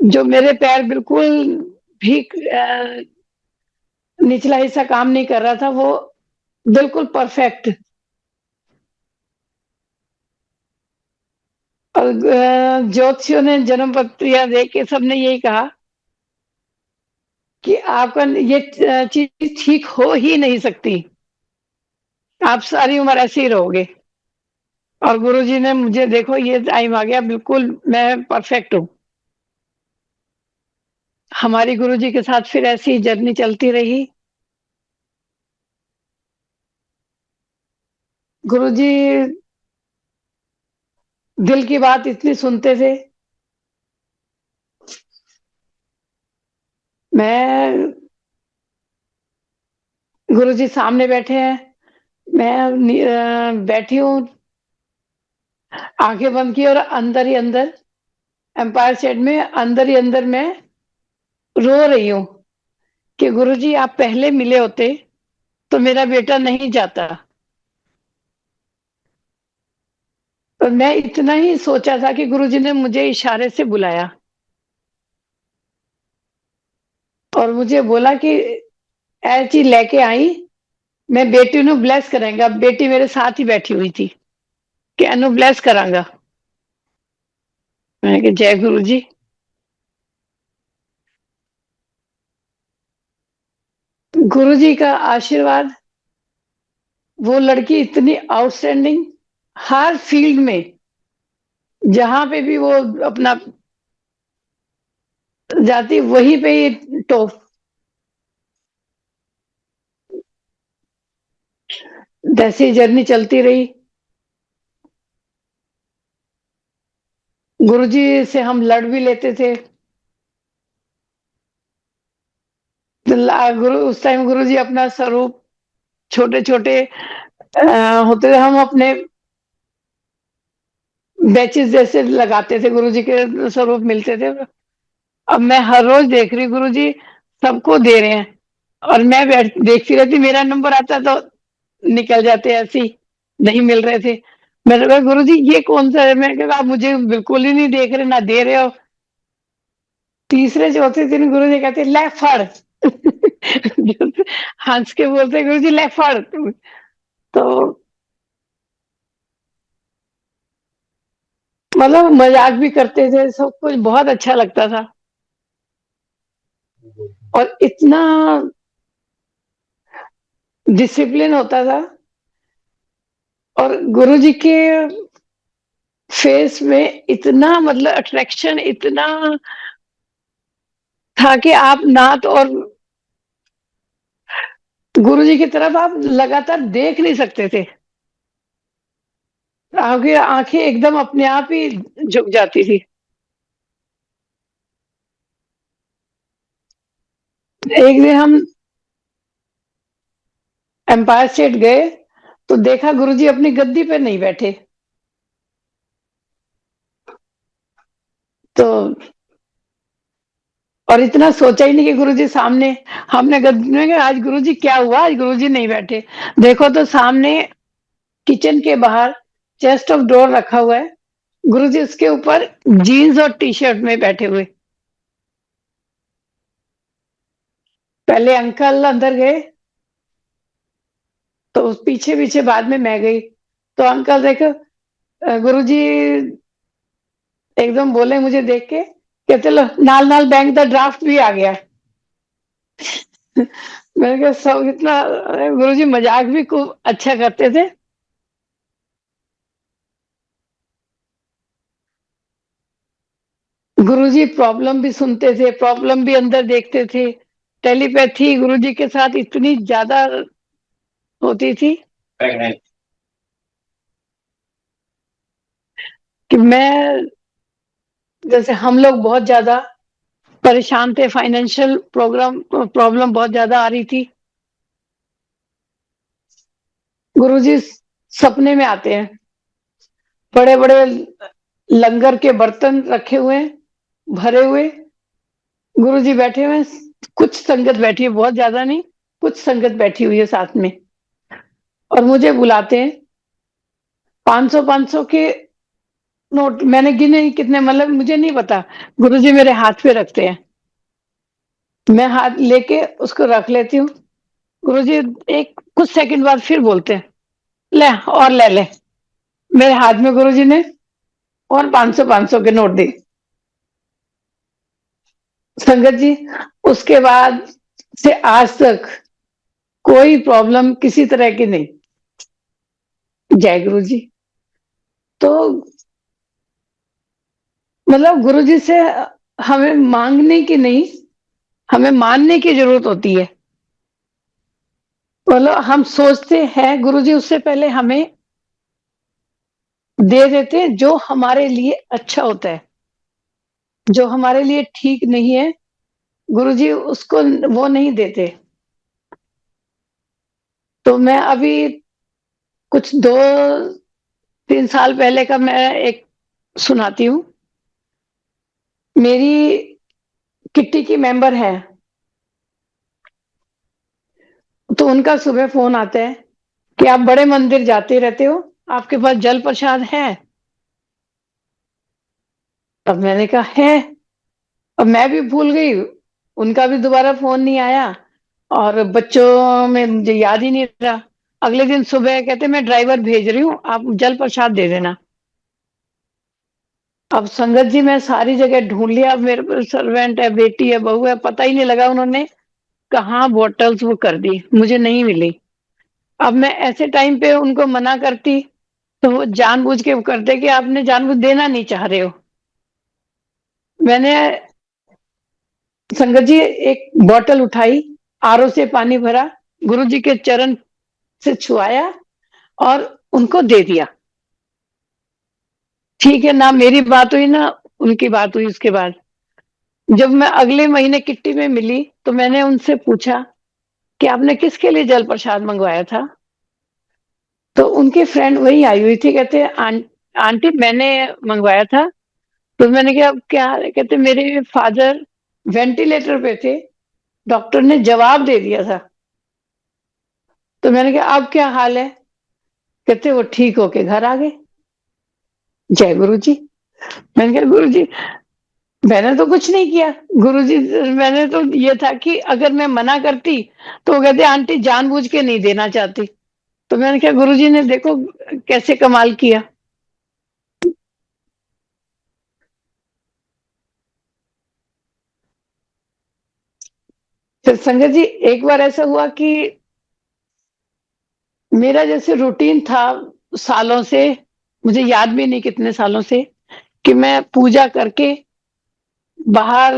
जो मेरे पैर बिल्कुल भी निचला हिस्सा काम नहीं कर रहा था, वो बिल्कुल परफेक्ट। और ज्योतिषियों ने जन्म पत्रियां देख के सबने यही कहा कि आपका ये चीज ठीक हो ही नहीं सकती, आप सारी उम्र ऐसे ही रहोगे। और गुरुजी ने मुझे, देखो ये टाइम आ गया, बिल्कुल मैं परफेक्ट हूँ। हमारी गुरुजी के साथ फिर ऐसी जर्नी चलती रही। गुरुजी दिल की बात इतनी सुनते थे। मैं, गुरुजी सामने बैठे हैं, मैं बैठी हूँ, आंखें बंद की और अंदर ही अंदर एम्पायर स्टेट में अंदर ही अंदर मैं रो रही हूँ कि गुरुजी आप पहले मिले होते तो मेरा बेटा नहीं जाता। तो मैं इतना ही सोचा था कि गुरुजी ने मुझे इशारे से बुलाया और मुझे बोला कि ए चीज लेके आई, मैं बेटी नु ब्लेस करेंगा। बेटी मेरे साथ ही बैठी हुई थी कि एनु ब्लेस करांगा। मैंने कहा जय गुरु जी। गुरु जी का आशीर्वाद, वो लड़की इतनी आउटस्टैंडिंग, हर फील्ड में जहां पे भी वो अपना जाती वहीं पे ही टॉप। जैसी जर्नी चलती रही, गुरुजी से हम लड़ भी लेते थे। गुरु उस टाइम गुरुजी अपना स्वरूप छोटे छोटे होते थे, हम अपने बैचेस जैसे लगाते थे, गुरुजी के स्वरूप मिलते थे। अब मैं हर रोज देख रही गुरुजी सबको दे रहे हैं और मैं बैठ देखती रहती, मेरा नंबर आता तो निकल जाते ऐसे ही, नहीं मिल रहे थे। मैंने कहा गुरुजी ये कौन सा है? मैं कहा आप मुझे बिल्कुल ही नहीं देख रहे, ना दे रहे हो। तीसरे चौथे दिन गुरुजी कहते ले फड़। हंस के बोलते गुरुजी ले फड़। तो मतलब मजाक भी करते थे, सब कुछ बहुत अच्छा लगता था। और इतना डिसिप्लिन होता था, और गुरुजी के फेस में इतना मतलब अट्रैक्शन इतना था कि आप ना तो और गुरुजी की तरफ आप लगातार देख नहीं सकते थे। आपकी आंखें एकदम अपने आप ही झुक जाती थी। एक दिन हम एम्पायर स्टेट गए तो देखा गुरुजी अपनी गद्दी पे नहीं बैठे। तो और इतना सोचा ही नहीं कि गुरुजी सामने, हमने गद्दी में कहा आज गुरुजी क्या हुआ, आज गुरुजी नहीं बैठे। देखो तो सामने किचन के बाहर चेस्ट ऑफ डोर रखा हुआ है, गुरुजी उसके ऊपर जीन्स और टी शर्ट में बैठे हुए। पहले अंकल अंदर गए तो पीछे पीछे बाद में मैं गई। तो अंकल देखो, गुरुजी एकदम बोले मुझे देख के, कहते लो नाल नाल बैंक दा ड्राफ्ट भी आ गया। मैंने कहा सब इतना, गुरुजी मजाक भी खूब अच्छा करते थे। गुरुजी प्रॉब्लम भी सुनते थे, प्रॉब्लम भी अंदर देखते थे। टेलीपैथी गुरुजी के साथ इतनी ज्यादा होती थी कि मैं, जैसे हम लोग बहुत ज्यादा परेशान थे, फाइनेंशियल प्रोग्राम प्रॉब्लम बहुत ज्यादा आ रही थी, गुरुजी सपने में आते हैं, बड़े बड़े लंगर के बर्तन रखे हुए हैं, भरे हुए, गुरुजी बैठे हुए हैं, कुछ संगत बैठी है, बहुत ज्यादा नहीं, कुछ संगत बैठी हुई है साथ में, और मुझे बुलाते हैं। 500 के नोट मैंने गिने कितने, मतलब मुझे नहीं पता, गुरुजी मेरे हाथ पे रखते हैं, मैं हाथ लेके उसको रख लेती हूँ। गुरुजी एक कुछ सेकंड बाद फिर बोलते हैं ले और ले ले। मेरे हाथ में गुरुजी ने और 500 के नोट दी। संगत जी, उसके बाद से आज तक कोई प्रॉब्लम किसी तरह की नहीं। जय गुरु जी। तो मतलब गुरु जी से हमें मांगने की नहीं, हमें मानने की जरूरत होती है। मतलब हम सोचते हैं गुरु जी उससे पहले हमें दे देते हैं जो हमारे लिए अच्छा होता है, जो हमारे लिए ठीक नहीं है गुरु जी उसको वो नहीं देते। तो मैं अभी कुछ 2-3 साल पहले का मैं एक सुनाती हूँ। मेरी किट्टी की मेंबर है, तो तो उनका सुबह फोन आता है कि आप बड़े मंदिर जाते रहते हो, आपके पास जल प्रसाद है? अब मैंने कहा है। अब मैं भी भूल गई, उनका भी दोबारा फोन नहीं आया और बच्चों में मुझे याद ही नहीं रहा। अगले दिन सुबह कहते मैं ड्राइवर भेज रही हूँ, आप जल प्रसाद दे देना। अब संगत जी मैं सारी जगह ढूंढ लिया, अब मेरे पास सर्वेंट है, बेटी है, बहू है, पता ही नहीं लगा उन्होंने कहाँ बॉटल्स वो कर दी, मुझे नहीं मिली। अब मैं ऐसे टाइम पे उनको मना करती तो वो जानबूझ के वो करते कि आपने जानबूझ देना नहीं चाह रहे हो। मैंने संगत जी एक बॉटल उठाई, आरओ से पानी भरा, गुरु जी के चरण से छुआया और उनको दे दिया। ठीक है ना, मेरी बात हुई ना उनकी बात हुई। उसके बाद जब मैं अगले महीने किट्टी में मिली तो मैंने उनसे पूछा कि आपने किसके लिए जल प्रसाद मंगवाया था? तो उनकी फ्रेंड वही आई हुई थी, कहते आंटी मैंने मंगवाया था। तो मैंने कहा क्या? कहते मेरे फादर वेंटिलेटर पे थे, डॉक्टर ने जवाब दे दिया था। तो मैंने कहा अब क्या हाल है? कहते वो ठीक होके घर आ गए। जय गुरु जी। मैंने कहा गुरु जी मैंने तो कुछ नहीं किया। गुरु जी मैंने तो ये था कि अगर मैं मना करती तो वो कहते आंटी जानबूझ के नहीं देना चाहती। तो मैंने कहा गुरु जी ने देखो कैसे कमाल किया। फिर संगत जी एक बार ऐसा हुआ कि मेरा जैसे रूटीन था सालों से, मुझे याद भी नहीं कितने सालों से, कि मैं पूजा करके बाहर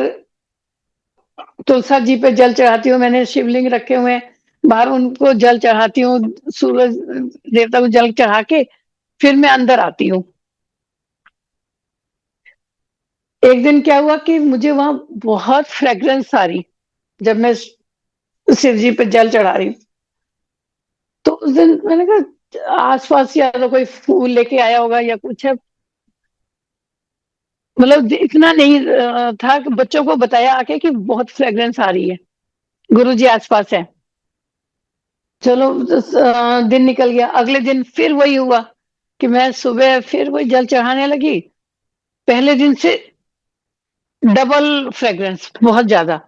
तुलसा जी पे जल चढ़ाती हूँ। मैंने शिवलिंग रखे हुए हैं, बाहर उनको जल चढ़ाती हूँ, सूरज देवता को जल चढ़ा के फिर मैं अंदर आती हूँ। एक दिन क्या हुआ कि मुझे वहां बहुत फ्रेग्रेंस आ रही जब मैं शिव जी पे जल चढ़ा रही हूँ। तो उस दिन मैंने कहा आसपास या तो कोई फूल लेके आया होगा या कुछ है, मतलब इतना नहीं था कि बच्चों को बताया आके कि बहुत फ्रेग्रेंस आ रही है, गुरु जी आसपास है। चलो दिन निकल गया। अगले दिन फिर वही हुआ कि मैं सुबह फिर वही जल चढ़ाने लगी। पहले दिन से डबल फ्रेग्रेंस, बहुत ज्यादा।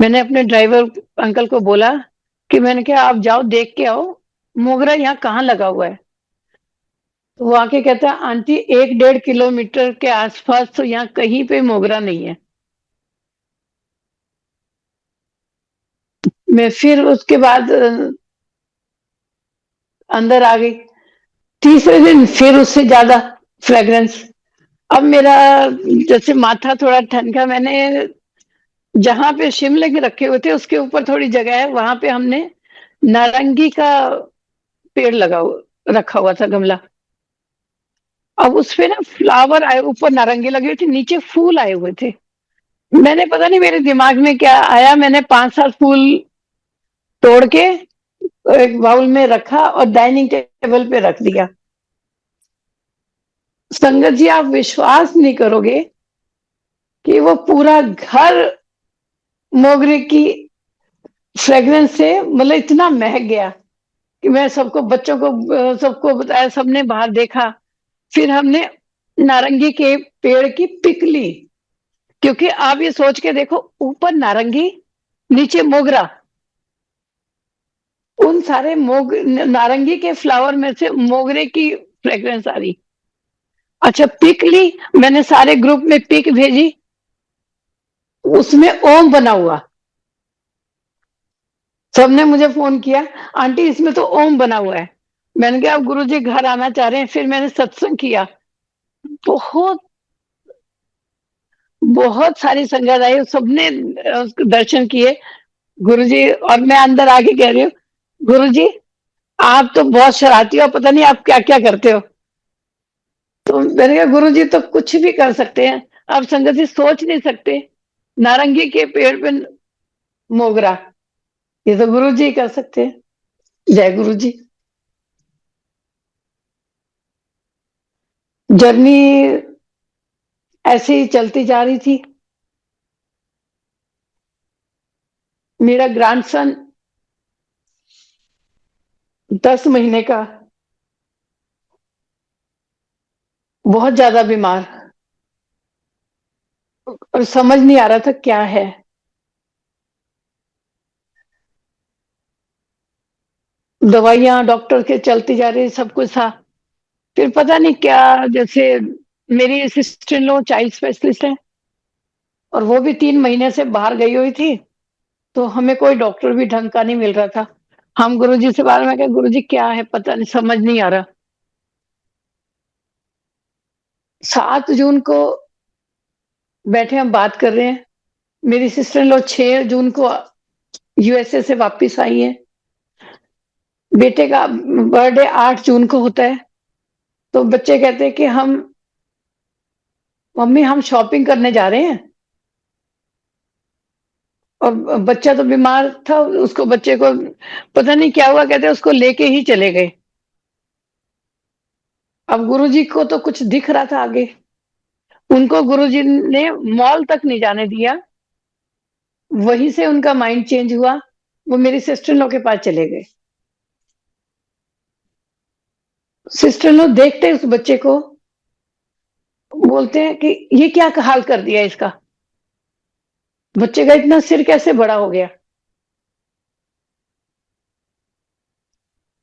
मैंने अपने ड्राइवर अंकल को बोला कि मैंने कहा आप जाओ देख के आओ मोगरा यहाँ कहाँ लगा हुआ है। तो वो आके कहता है आंटी 1-1.5 किलोमीटर के आसपास तो यहाँ कहीं पे मोगरा नहीं है। मैं फिर उसके बाद अंदर आ गई। तीसरे दिन फिर उससे ज्यादा फ्रेग्रेंस। अब मेरा जैसे माथा थोड़ा ठनका, मैंने जहां पे शिमले के रखे हुए थे उसके ऊपर थोड़ी जगह है, वहां पे हमने नारंगी का पेड़ रखा हुआ था गमला। अब उसपे ना फ्लावर आए, ऊपर नारंगी लगी हुई थी, नीचे फूल आए हुए थे। मैंने पता नहीं मेरे दिमाग में क्या आया, मैंने 5-7 फूल तोड़ के एक बाउल में रखा और डाइनिंग टेबल पे रख दिया। संगत जी आप विश्वास नहीं करोगे कि वो पूरा घर मोगरे की फ्रेग्रेंस से मतलब इतना महक गया कि मैं सबको बच्चों को सबको बताया, सबने बाहर देखा। फिर हमने नारंगी के पेड़ की पिक ली, क्योंकि आप ये सोच के देखो ऊपर नारंगी नीचे मोगरा, उन सारे नारंगी के फ्लावर में से मोगरे की फ्रेग्रेंस आ रही। अच्छा पिक ली, मैंने सारे ग्रुप में पिक भेजी, उसमें ओम बना हुआ। सबने मुझे फोन किया आंटी इसमें तो ओम बना हुआ है। मैंने कहा अब गुरु जी घर आना चाह रहे हैं। फिर मैंने सत्संग किया, बहुत बहुत सारी संगत आई, सबने दर्शन किए गुरु जी। और मैं अंदर आके कह रही हूँ गुरु जी आप तो बहुत शरारती हो, पता नहीं आप क्या क्या करते हो। तो मैंने कहा गुरु जी तो कुछ भी कर सकते हैं, आप संगत जी सोच नहीं सकते नारंगी के पेड़ पे मोगरा, ये तो गुरु जी कर सकते हैं। जय गुरु जी। जर्नी ऐसे ही चलती जा रही थी। मेरा ग्रैंडसन 10 महीने का, बहुत ज्यादा बीमार, और समझ नहीं आ रहा था क्या है। दवाइयां डॉक्टर के चलती जा रही, सब कुछ था। फिर पता नहीं क्या, जैसे मेरी sister in law child specialist है, और वो भी 3 महीने से बाहर गई हुई थी, तो हमें कोई डॉक्टर भी ढंग का नहीं मिल रहा था। हम गुरुजी से बारे में कहा, गुरुजी क्या है, पता नहीं, समझ नहीं आ रहा। 7 जून को बैठे हम बात कर रहे हैं। मेरी सिस्टर इन लॉ 6 जून को यूएसए से वापस आई है। बेटे का बर्थडे 8 जून को होता है। तो बच्चे कहते हैं कि मम्मी हम शॉपिंग करने जा रहे हैं, और बच्चा तो बीमार था, उसको बच्चे को पता नहीं क्या हुआ, कहते उसको लेके ही चले गए। अब गुरुजी को तो कुछ दिख रहा था आगे, उनको गुरुजी ने मॉल तक नहीं जाने दिया। वहीं से उनका माइंड चेंज हुआ, वो मेरी सिस्टर इन लॉ के पास चले गए। सिस्टर इन लॉ देखते उस बच्चे को, बोलते हैं कि ये क्या हाल कर दिया इसका, बच्चे का इतना सिर कैसे बड़ा हो गया।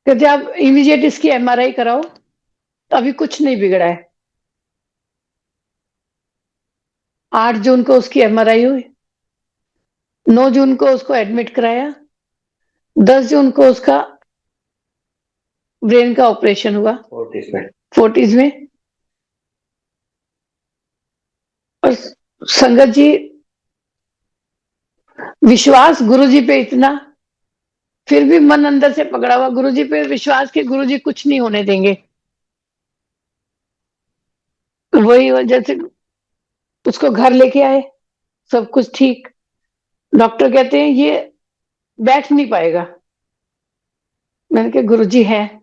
कहते आप इमीडिएट इसकी एमआरआई कराओ, तो अभी कुछ नहीं बिगड़ा है। 8 जून को उसकी एमआरआई हुई, 9 जून को उसको एडमिट कराया, 10 जून को उसका ब्रेन का ऑपरेशन हुआ, 40s में। और संगत जी, विश्वास गुरुजी पे इतना, फिर भी मन अंदर से पकड़ा हुआ गुरुजी पे विश्वास कि गुरुजी कुछ नहीं होने देंगे। वही वजह से उसको घर लेके आए, सब कुछ ठीक। डॉक्टर कहते हैं ये बैठ नहीं पाएगा। मैंने कहा गुरुजी है।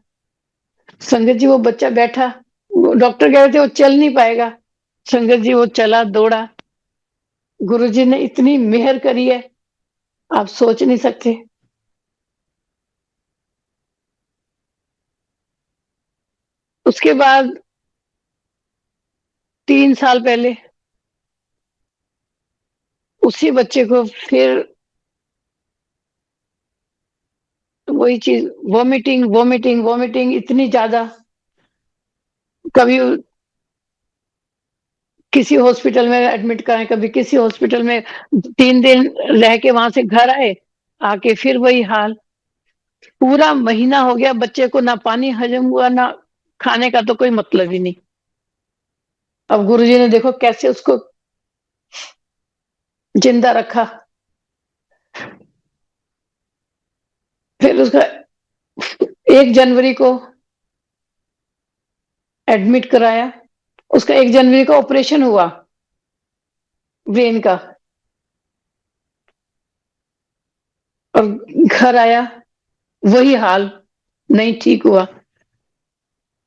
संगत जी वो बच्चा बैठा, डॉक्टर कह रहे थे वो चल नहीं पाएगा। संगत जी वो चला, दौड़ा। गुरुजी ने इतनी मेहर करी है, आप सोच नहीं सकते। उसके बाद 3 साल पहले उसी बच्चे को फिर वही चीज, वॉमिटिंग वॉमिटिंग वॉमिटिंग इतनी ज्यादा। कभी किसी हॉस्पिटल में एडमिट कराएं, कभी किसी हॉस्पिटल में, 3 दिन रह के वहां से घर आए, आके फिर वही हाल। पूरा महीना हो गया, बच्चे को ना पानी हजम हुआ, ना खाने का तो कोई मतलब ही नहीं। अब गुरुजी ने देखो कैसे उसको जिंदा रखा। फिर उसका 1 जनवरी को एडमिट कराया, उसका 1 जनवरी को ऑपरेशन हुआ ब्रेन का, और घर आया, वही हाल, नहीं ठीक हुआ।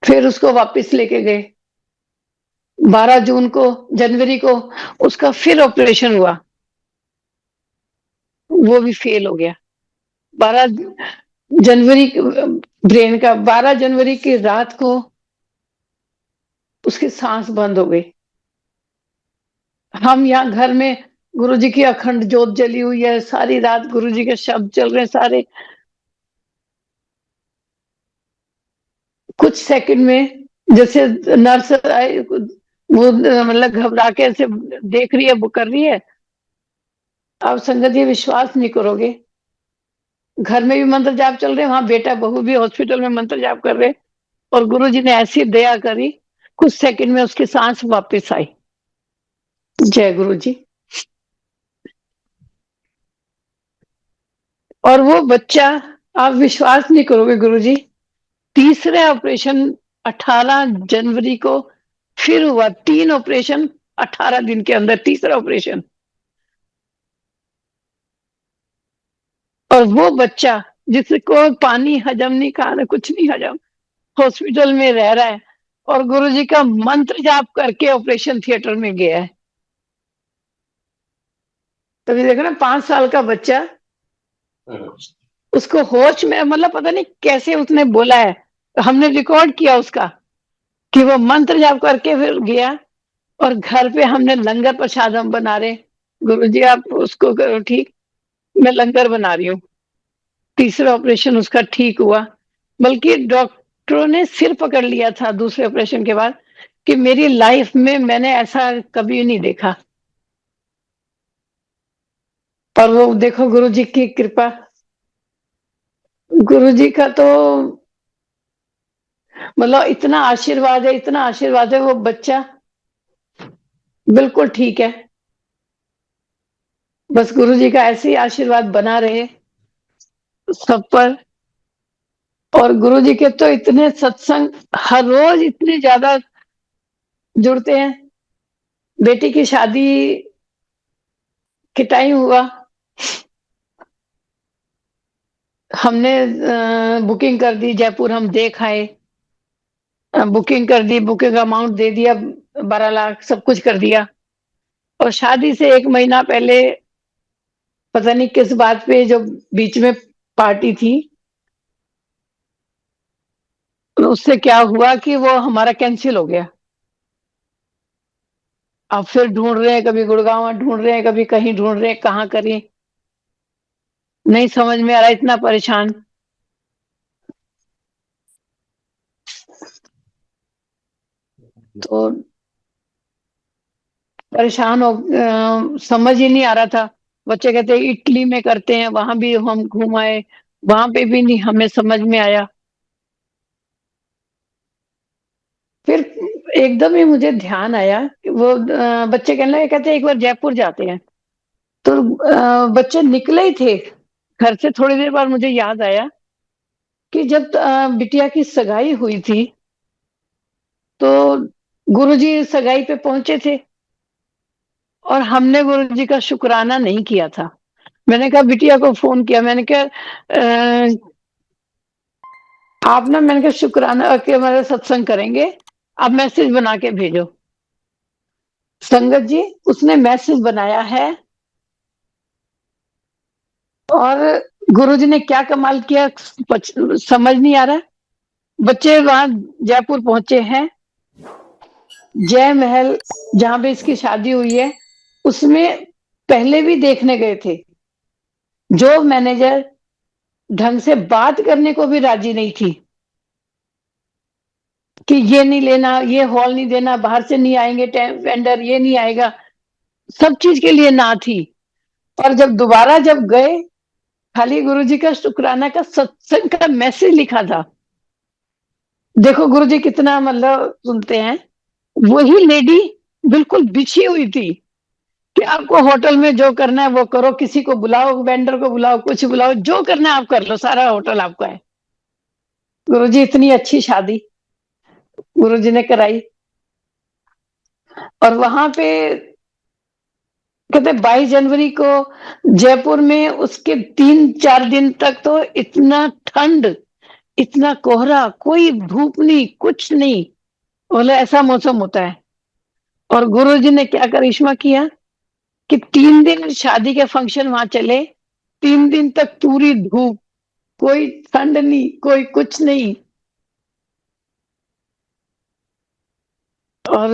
फिर उसको वापस लेके गए। 12 जनवरी को उसका फिर ऑपरेशन हुआ, वो भी फेल हो गया। 12 जनवरी ब्रेन का, 12 जनवरी की रात को उसकी सांस बंद हो गई। हम यहाँ घर में गुरुजी की अखंड ज्योत जली हुई है, सारी रात गुरुजी के शब्द चल रहे हैं सारे। कुछ सेकंड में जैसे नर्स आई, वो मतलब घबरा के ऐसे देख रही है, वो कर रही है। अब संगत ये विश्वास नहीं करोगे, घर में भी मंत्र जाप चल रहे, वहां बेटा बहू भी हॉस्पिटल में मंत्र जाप कर रहे, और गुरुजी ने ऐसी दया करी, कुछ सेकंड में उसकी सांस वापस आई। जय गुरु जी। और वो बच्चा, आप विश्वास नहीं करोगे गुरुजी, तीसरे ऑपरेशन 18 जनवरी को फिर हुआ। 3 ऑपरेशन 18 दिन के अंदर, तीसरा ऑपरेशन। और वो बच्चा जिसको पानी हजम नहीं, खाना कुछ नहीं हजम, हॉस्पिटल में रह रहा है, और गुरुजी का मंत्र जाप करके ऑपरेशन थिएटर में गया है। तभी देखो ना, 5 साल का बच्चा उसको होश में, मतलब पता नहीं कैसे उसने बोला है, हमने रिकॉर्ड किया उसका कि वो मंत्र जाप करके फिर गया और घर पे हमने लंगर प्रसाद हम बना रहे, गुरुजी आप उसको करो ठीक, मैं लंगर बना रही हूँ। तीसरा ऑपरेशन उसका ठीक हुआ, बल्कि डॉक्टरों ने सिर पकड़ लिया था दूसरे ऑपरेशन के बाद कि मेरी लाइफ में मैंने ऐसा कभी नहीं देखा। और वो देखो गुरुजी की कृपा, गुरुजी का तो मतलब इतना आशीर्वाद है, इतना आशीर्वाद है, वो बच्चा बिल्कुल ठीक है। बस गुरुजी का ऐसे ही आशीर्वाद बना रहे सब पर। और गुरुजी के तो इतने सत्संग हर रोज इतने ज्यादा जुड़ते हैं। बेटी की शादी के टाइम हुआ, हमने बुकिंग कर दी, जयपुर हम देख आए, बुकिंग कर दी, बुकिंग अमाउंट दे दिया 12 लाख, सब कुछ कर दिया। और शादी से 1 महीना पहले पता नहीं किस बात पे, जो बीच में पार्टी थी, उससे क्या हुआ कि वो हमारा कैंसिल हो गया। अब फिर ढूंढ रहे हैं, कभी गुड़गांव ढूंढ रहे हैं, कभी कहीं ढूंढ रहे हैं, कहाँ करें, नहीं समझ में आ रहा, इतना परेशान। तो परेशान हो, समझ ही नहीं आ रहा था। बच्चे कहते हैं इटली में करते हैं, वहां भी हम घूम आए, वहां पे भी नहीं हमें समझ में आया। फिर एकदम ही मुझे ध्यान आया कि वो बच्चे कहने लगे, कहते हैं एक बार जयपुर जाते हैं। तो बच्चे निकले ही थे घर से, थोड़ी देर बाद मुझे याद आया कि जब बिटिया की सगाई हुई थी तो गुरुजी सगाई पे पहुंचे थे और हमने गुरुजी का शुक्राना नहीं किया था। मैंने कहा बिटिया को फोन किया, मैंने कहा आप ना, मैंने कहा शुक्राना के हमारे सत्संग करेंगे, आप मैसेज बना के भेजो। संगत जी उसने मैसेज बनाया है, और गुरुजी ने क्या कमाल किया समझ नहीं आ रहा। बच्चे वहां जयपुर पहुंचे हैं, जय महल जहां पे इसकी शादी हुई है उसमें पहले भी देखने गए थे। जो मैनेजर ढंग से बात करने को भी राजी नहीं थी कि ये नहीं लेना, ये हॉल नहीं देना, बाहर से नहीं आएंगे वेंडर, ये नहीं आएगा, सब चीज के लिए ना थी। और जब दोबारा जब गए, खाली गुरुजी का शुक्राना का सत्संग का मैसेज लिखा था। देखो गुरुजी कितना मतलब सुनते हैं। वही लेडी बिल्कुल बिछी हुई थी कि आपको होटल में जो करना है वो करो, किसी को बुलाओ, वेंडर को बुलाओ, कुछ बुलाओ, जो करना है आप कर लो, सारा होटल आपका है। गुरुजी इतनी अच्छी शादी गुरुजी ने कराई। और वहां पे कहते 22 जनवरी को जयपुर में उसके 3-4 दिन तक तो इतना ठंड, इतना कोहरा, कोई धूप नहीं, कुछ नहीं, बोले ऐसा मौसम होता है। और गुरुजी ने क्या करिश्मा किया कि 3 दिन शादी के फंक्शन वहां चले, 3 दिन तक पूरी धूप, कोई ठंड नहीं, कोई कुछ नहीं। और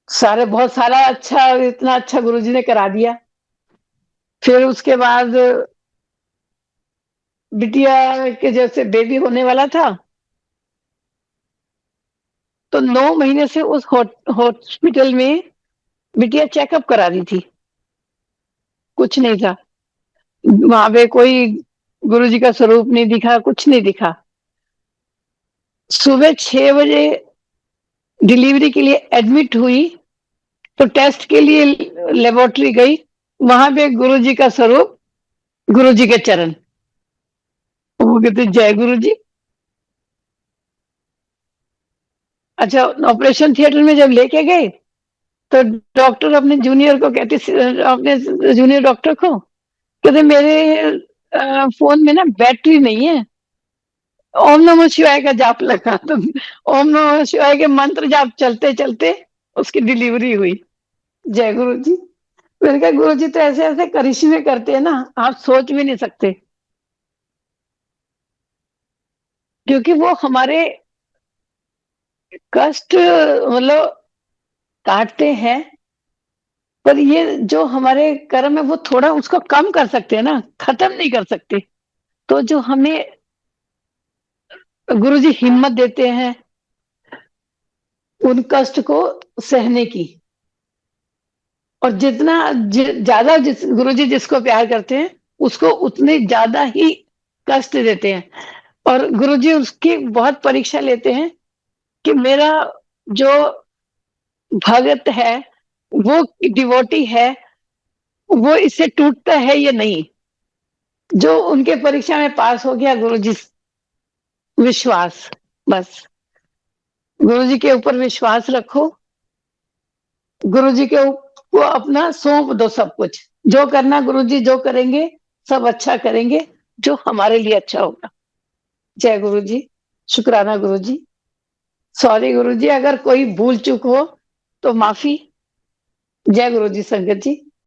सारे बहुत सारा अच्छा, इतना अच्छा गुरुजी ने करा दिया। फिर उसके बाद बिटिया के जैसे बेबी होने वाला था तो 9 महीने से उस हॉस्पिटल में बिटिया चेकअप करा रही थी, कुछ नहीं था वहां पे, कोई गुरुजी का स्वरूप नहीं दिखा, कुछ नहीं दिखा। सुबह 6 बजे डिलीवरी के लिए एडमिट हुई तो टेस्ट के लिए लेबोरेटरी गई, वहां पे गुरुजी का स्वरूप, गुरुजी के चरण। वो कहते जय गुरुजी। अच्छा, ऑपरेशन थिएटर में जब लेके गए तो डॉक्टर अपने जूनियर को कहते, अपने जूनियर डॉक्टर को कहते मेरे फोन में ना बैटरी नहीं है, ओम नमः शिवाय का जाप लगा, तो ओम नमः शिवाय के मंत्र जाप चलते चलते उसकी डिलीवरी हुई। जय गुरु जी। मैंने कहा गुरु जी तो ऐसे ऐसे करिश्मे करते हैं ना, आप सोच भी नहीं सकते, क्योंकि वो हमारे कष्ट मतलब काटते हैं, पर ये जो हमारे कर्म है वो थोड़ा उसको कम कर सकते हैं ना, खत्म नहीं कर सकते। तो जो हमें गुरु जी हिम्मत देते हैं उन कष्ट को सहने की, और जितना ज्यादा गुरु जी जिसको प्यार करते हैं उसको उतने ज्यादा ही कष्ट देते हैं, और गुरु जी उसकी बहुत परीक्षा लेते हैं कि मेरा जो भगत है, वो डिवोटी है, वो इससे टूटता है या नहीं। जो उनके परीक्षा में पास हो गया, गुरु जी विश्वास, बस गुरु जी के ऊपर विश्वास रखो, गुरु जी के को अपना सौंप दो सब कुछ, जो करना गुरु जी जो करेंगे सब अच्छा करेंगे, जो हमारे लिए अच्छा होगा। जय गुरु जी, शुक्राना गुरु जी। सॉरी गुरु जी, अगर कोई भूल चूक हो तो माफी। जय गुरु जी संगत जी।